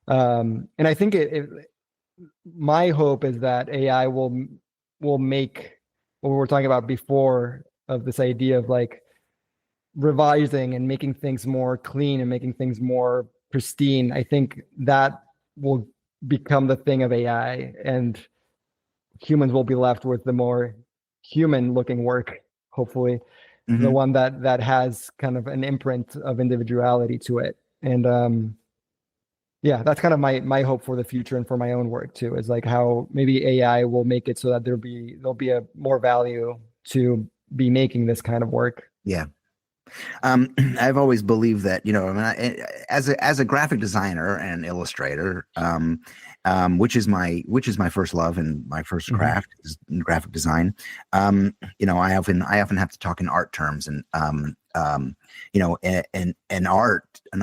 And I think my hope is that AI will make what we were talking about before, of this idea of like revising and making things more clean and making things more pristine. I think that will become the thing of AI, and humans will be left with the more human looking work, hopefully. Mm-hmm. The one that has kind of an imprint of individuality to it. And that's kind of my hope for the future and for my own work too, is like how maybe AI will make it so that there'll be a more value to be making this kind of work. Yeah. I've always believed that, as a graphic designer and illustrator, which is my first love and my first craft is graphic design. I often have to talk in art terms, and an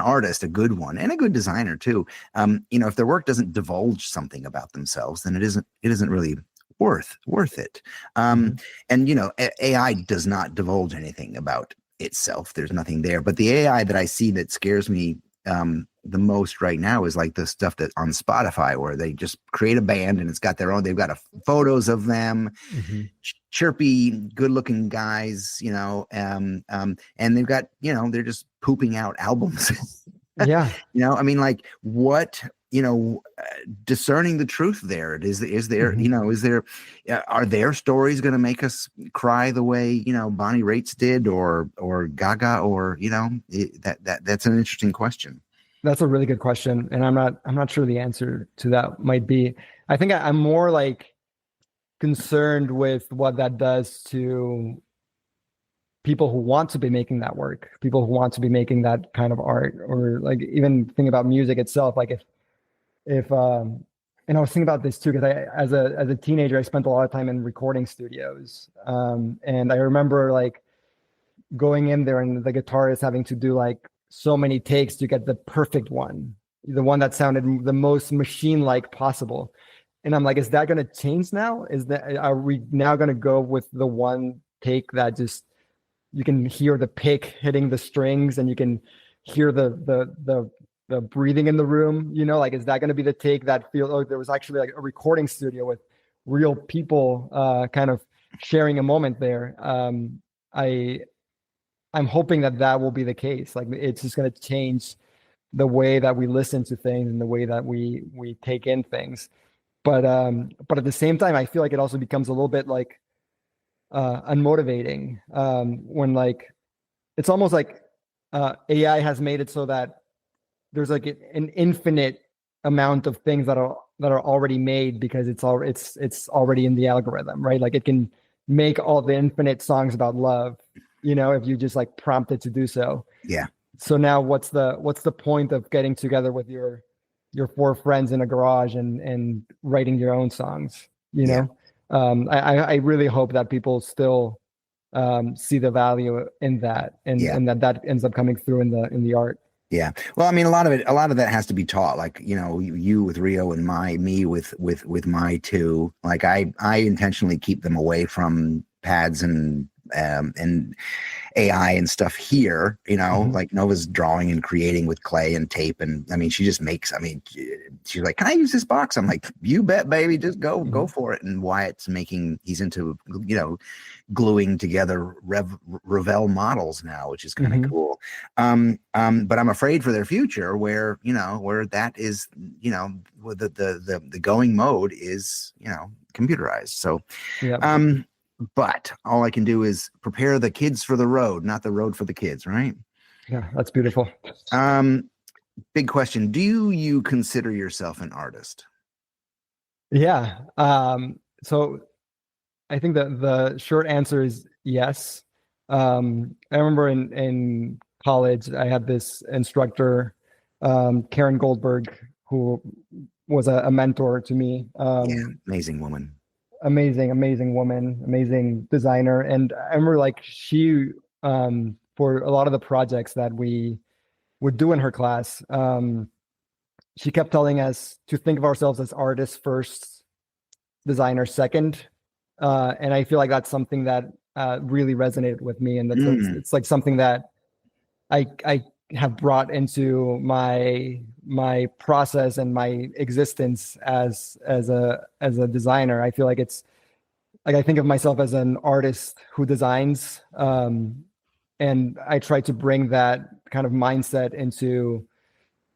artist, a good one, and a good designer too. If their work doesn't divulge something about themselves, then it isn't really worth it. And AI does not divulge anything about itself. There's nothing there. But the AI that I see that scares me the most right now is like the stuff that on Spotify where they just create a band and it's got their own. They've got photos of them, chirpy, good-looking guys, and they've got they're just pooping out albums. Yeah. I mean, like what discerning the truth there is there are their stories going to make us cry the way Bonnie Raitt did or Gaga or that's an interesting question. That's a really good question, and I'm not sure the answer to that might be. I think I'm more like concerned with what that does to people who want to be making that work, people who want to be making that kind of art, or like even think about music itself. Like if and I was thinking about this too, because as a teenager, I spent a lot of time in recording studios. And I remember like going in there and the guitarist having to do like so many takes to get the perfect one, the one that sounded the most machine-like possible. And I'm like, is that going to change now? Are we now going to go with the one take that just, you can hear the pick hitting the strings and you can hear the breathing in the room, like, is that going to be the take that feels, there was actually like a recording studio with real people kind of sharing a moment there. I'm hoping that will be the case. Like, it's just going to change the way that we listen to things and the way that we take in things. But at the same time, I feel like it also becomes a little bit like unmotivating when like it's almost like AI has made it so that there's like an infinite amount of things that are already made because it's already in the algorithm, right? Like it can make all the infinite songs about love, if you just like prompt it to do so. Yeah. So now what's the point of getting together with your 4 friends in a garage and writing your own songs, Yeah. I really hope that people still see the value in that and that ends up coming through in the art. Yeah. Well, I mean, a lot of that has to be taught, like, you with Rio and me with my 2, like I intentionally keep them away from pads and AI and stuff here, like Nova's drawing and creating with clay and tape. And I mean, she just makes, she's like, can I use this box? I'm like, you bet, baby, just go for it. And Wyatt's he's into, gluing together Revell models now, which is kind of cool. But I'm afraid for their future where that is, where the going mode is, computerized. So, but all I can do is prepare the kids for the road, not the road for the kids, right? Yeah, that's beautiful. Big question. Do you consider yourself an artist? Yeah. So I think that the short answer is yes. I remember in college, I had this instructor, Karen Goldberg, who was a mentor to me. Amazing woman. Amazing woman, amazing designer. And I remember like she, for a lot of the projects that we would do in her class, she kept telling us to think of ourselves as artists first, designer second. And I feel like that's something that really resonated with me. And it's like something that I have brought into my process and my existence as a designer. I feel like it's like I think of myself as an artist who designs, and I try to bring that kind of mindset into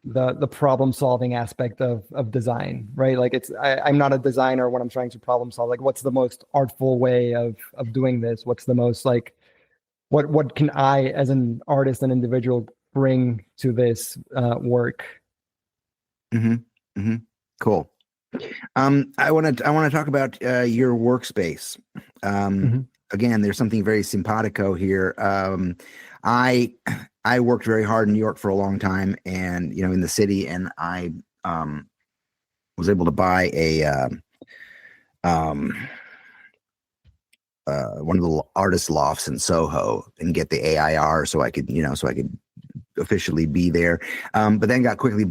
the problem solving aspect of design, right? Like I'm not a designer when I'm trying to problem solve. Like, what's the most artful way of doing this? What's the most like what can I as an artist and individual bring to this work? Cool. I want to talk about your workspace. Again, there's something very simpatico here. I worked very hard in New York for a long time, and in the city, and I was able to buy one of the artist lofts in Soho and get the AIR so I could officially be there. But then got quickly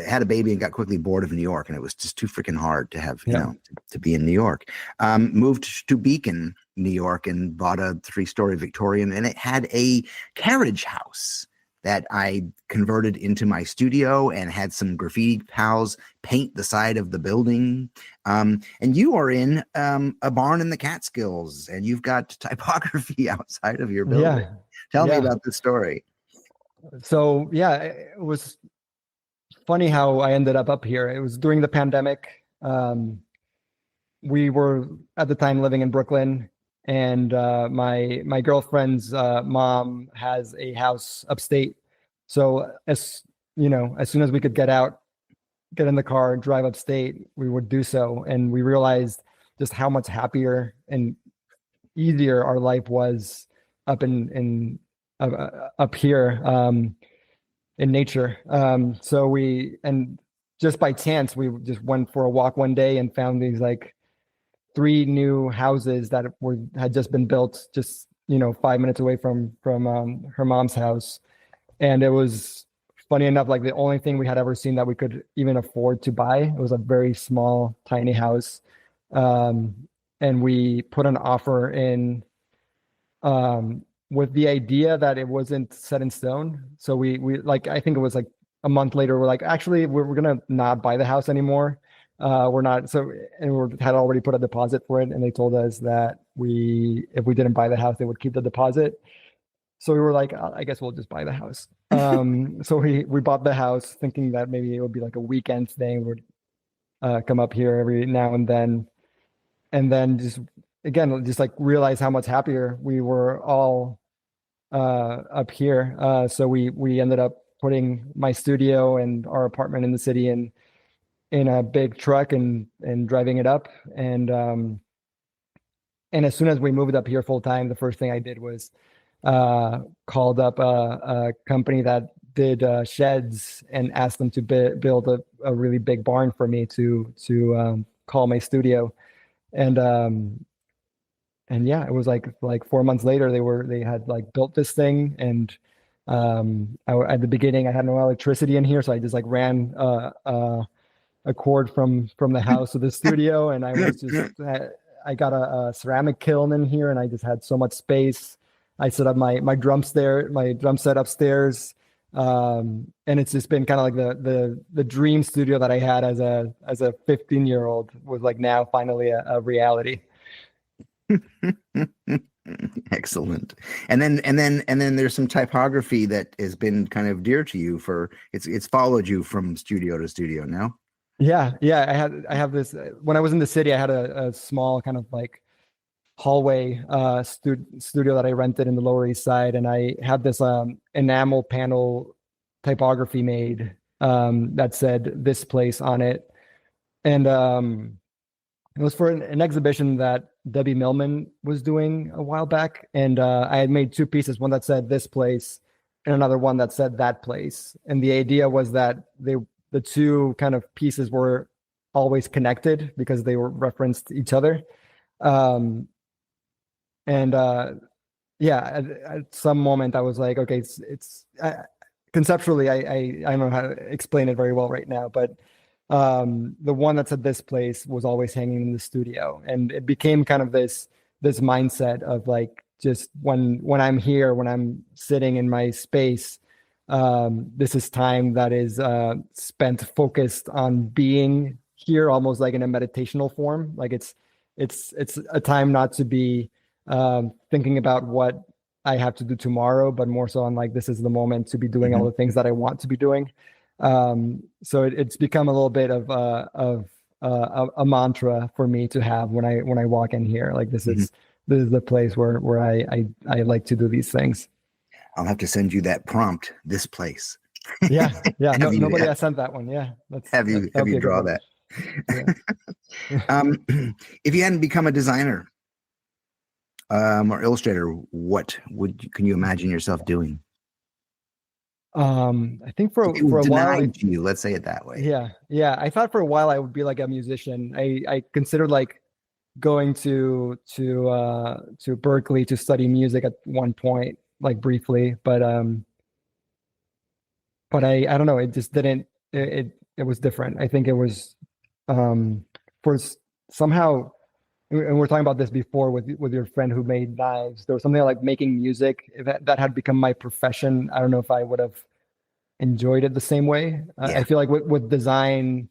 had a baby and got quickly bored of New York, and it was just too freaking hard to have, to be in New York. Moved to Beacon, New York, and bought a 3-story Victorian, and it had a carriage house that I converted into my studio and had some graffiti pals paint the side of the building. And you are in a barn in the Catskills, and you've got typography outside of your building. Yeah. Tell me Yeah. about this story. So yeah, it was funny how I ended up here. It was during the pandemic. We were at the time living in Brooklyn, and my girlfriend's mom has a house upstate. So as soon as we could get out, get in the car, drive upstate, we would do so. And we realized just how much happier and easier our life was up up here in nature. And just by chance, we just went for a walk one day and found these like 3 new houses that had just been built, just 5 minutes away from her mom's house. And it was funny enough, like the only thing we had ever seen that we could even afford to buy. It was a very small, tiny house. And we put an offer in with the idea that it wasn't set in stone. So we like, I think it was like a month later, we're like, actually, we're gonna not buy the house anymore. We're not. So, and we had already put a deposit for it, and they told us that if we didn't buy the house, they would keep the deposit. So we were like, I guess we'll just buy the house. So we bought the house thinking that maybe it would be like a weekend thing. We'd come up here every now and then just again, just like realize how much happier we were all up here. So we ended up putting my studio and our apartment in the city in a big truck and driving it up. And as soon as we moved up here full time, the first thing I did was called up a company that did sheds and asked them to build a really big barn for me to call my studio. And yeah, it was like 4 months later, they had like built this thing. And at the beginning I had no electricity in here, so I just like ran a cord from the house to the studio, and I was just I got a ceramic kiln in here, and I just had so much space. I set up my drum set upstairs, and it's just been kind of like the dream studio that I had as a 15-year-old was like now finally a reality. Excellent. And then there's some typography that has been kind of dear to you it's followed you from studio to studio now. Yeah. I have this, when I was in the city, I had a small kind of like hallway studio that I rented in the Lower East Side, and I had this enamel panel typography made that said "This Place" on it, and it was for an exhibition that Debbie Millman was doing a while back, and I had made 2 pieces, one that said "This Place" and another one that said "That Place," and the idea was that the 2 kind of pieces were always connected because they were referenced each other. Yeah, at some moment I was like, okay, it's conceptually, I don't know how to explain it very well right now, but the one that said "This Place" was always hanging in the studio, and it became kind of this mindset of like, just when I'm here, when I'm sitting in my space, this is time that is spent focused on being here, almost like in a meditational form. Like it's a time not to be thinking about what I have to do tomorrow, but more so on like, this is the moment to be doing all the things that I want to be doing. So it's become a little bit of a mantra for me to have when I walk in here. Like this is the place where I like to do these things. I'll have to send you that prompt. This place. Yeah. Nobody has sent that one. Yeah, have you draw that. Yeah. If you hadn't become a designer or illustrator, what can you imagine yourself doing? I think for a while, let's say it that way. Yeah. I thought for a while I would be like a musician. I considered like going to Berkeley to study music at one point, like briefly, but I don't know. It just didn't. It was different. I think it was somehow and we're talking about this before with your friend who made knives. There was something like making music. If that had become my profession, I don't know if I would have enjoyed it the same way. Yeah. I feel like with design,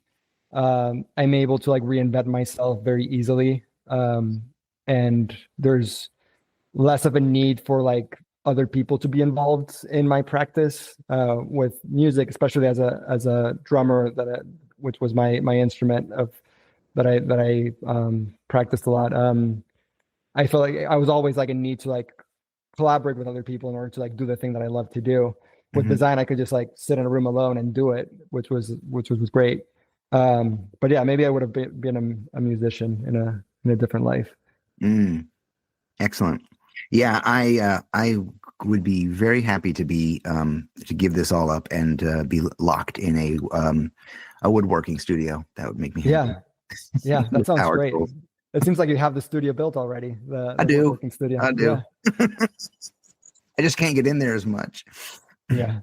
I'm able to like reinvent myself very easily. And there's less of a need for like other people to be involved in my practice. With music, especially as a drummer, which was my instrument that I practiced a lot. I feel like I was always like a need to like collaborate with other people in order to like do the thing that I love to do. With design, I could just like sit in a room alone and do it, which was great. But yeah, maybe I would have been a musician in a different life. Excellent. Yeah, I would be very happy to be to give this all up and be locked in a woodworking studio. That would make me happy. Yeah, that sounds Power great. tools. It seems like you have the studio built already. The I do. woodworking studio. I do. Yeah. I just can't get in there as much. Yeah.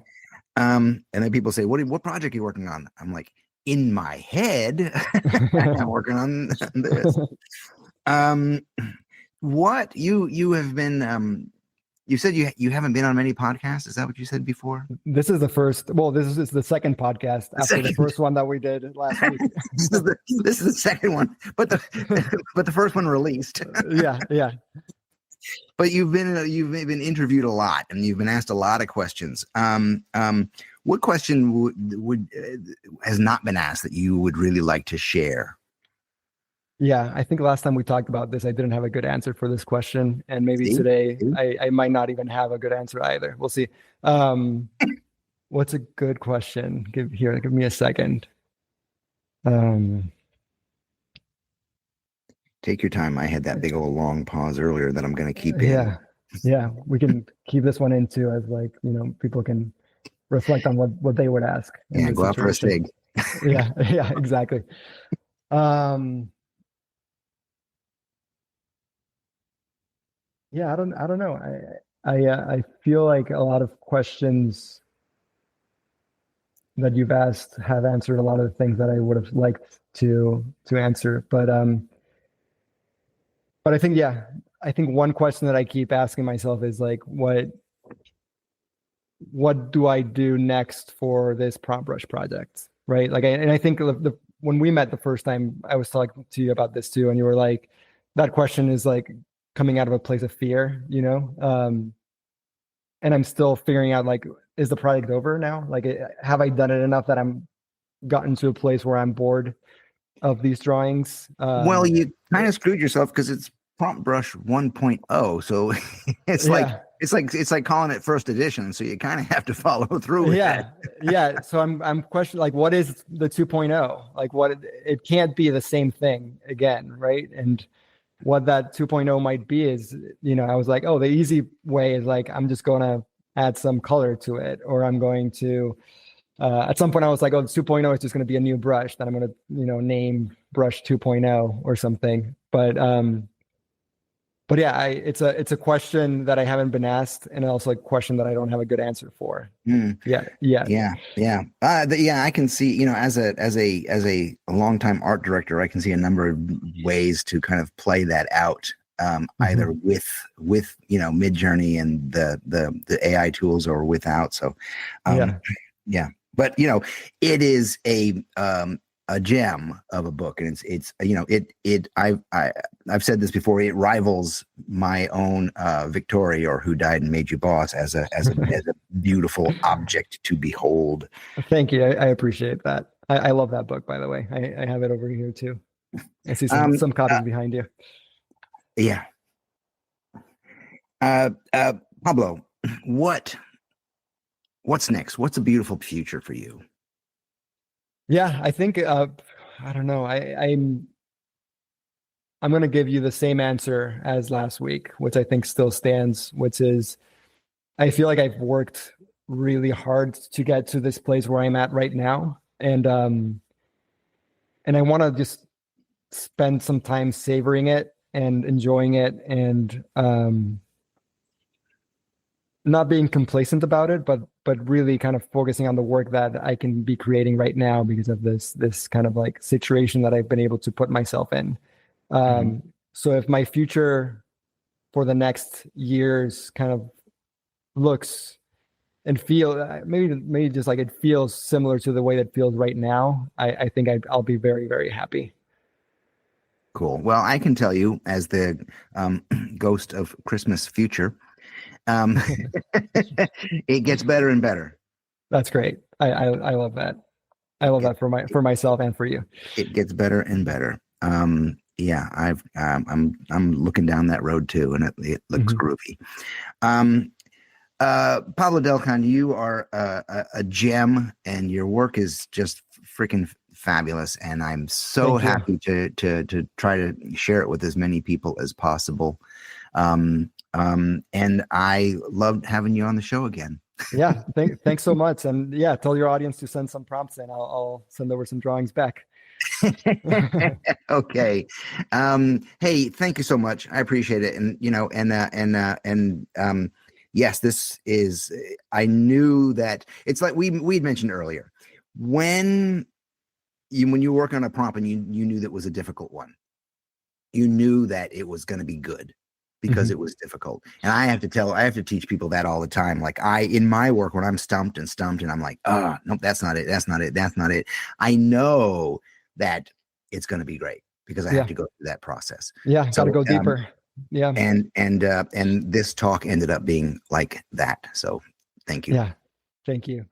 And then people say, what project are you working on? I'm like, in my head, I'm working on this. What you have been, you said you haven't been on many podcasts. Is that what you said before? This is the first. Well, this is the second podcast after the first one that we did last week. This is the second one, but the first one released. Yeah. But you've been interviewed a lot, and you've been asked a lot of questions. What question would has not been asked that you would really like to share? Yeah, I think last time we talked about this, I didn't have a good answer for this question, and maybe today I might not even have a good answer either. We'll see. What's a good question? Give me a second. Take your time. I had that big old long pause earlier that I'm going to keep in. Yeah. We can keep this one in too, as like, people can reflect on what they would ask. Yeah, go out for a cig. Yeah, exactly. Yeah, I don't know. I feel like a lot of questions that you've asked have answered a lot of the things that I would have liked to answer. But I think one question that I keep asking myself is like, what do I do next for this prompt brush project, right? Like, I think when we met the first time, I was talking to you about this too, and you were like, that question is like coming out of a place of fear, and I'm still figuring out, like, is the project over now? Like, have I done it enough that I'm gotten to a place where I'm bored of these drawings? Well, you kind of screwed yourself because it's Prompt Brush 1.0, so it's like calling it first edition. So you kind of have to follow through with that. Yeah. So I'm questioning, like, what is the 2.0? Like, what it can't be the same thing again, right? And what that 2.0 might be is, I was like, oh, the easy way is like, I'm just going to add some color to it, or I'm going to, at some point I was like, oh, the 2.0 is just going to be a new brush that I'm going to, name brush 2.0 or something. But yeah, it's a question that I haven't been asked, and also a question that I don't have a good answer for. Yeah. I can see, as a longtime art director, I can see a number of ways to kind of play that out, either with Midjourney and the AI tools, or without. So, yeah. But it is a gem of a book, and I've said this before, it rivals my own Victoria, or Who Died and Made You Boss, as a beautiful object to behold. Thank you. I appreciate that. I love that book, by the way. I have it over here too. I see some copies behind you. Yeah. Pablo, what's next? What's a beautiful future for you? Yeah, I think I don't know. I'm going to give you the same answer as last week, which I think still stands, which is, I feel like I've worked really hard to get to this place where I'm at right now, and I want to just spend some time savoring it and enjoying it, and not being complacent about it, but really kind of focusing on the work that I can be creating right now because of this kind of like situation that I've been able to put myself in. So if my future for the next years kind of looks and feel maybe just like it feels similar to the way that feels right now, I think I'll be very, very happy. Cool. Well, I can tell you, as the ghost of Christmas future, um, it gets better and better. That's great. I love that. I love that for myself and for you. It gets better and better. Yeah, I'm looking down that road too, and it looks groovy. Pablo Delcan, you are a gem, and your work is just freaking fabulous. And I'm so happy to try to share it with as many people as possible. And I loved having you on the show again. Yeah, thanks so much. And yeah, tell your audience to send some prompts, and I'll send over some drawings back. Okay. Hey, thank you so much. I appreciate it. And yes, this is, I knew that it's like we'd mentioned earlier, when you work on a prompt and you knew that was a difficult one, you knew that it was going to be good because it was difficult. And I have to teach people that all the time. Like in my work, when I'm stumped and I'm like, nope, that's not it. I know that it's going to be great because I have to go through that process. Yeah. Got to go deeper. Yeah. And this talk ended up being like that. So thank you. Yeah. Thank you.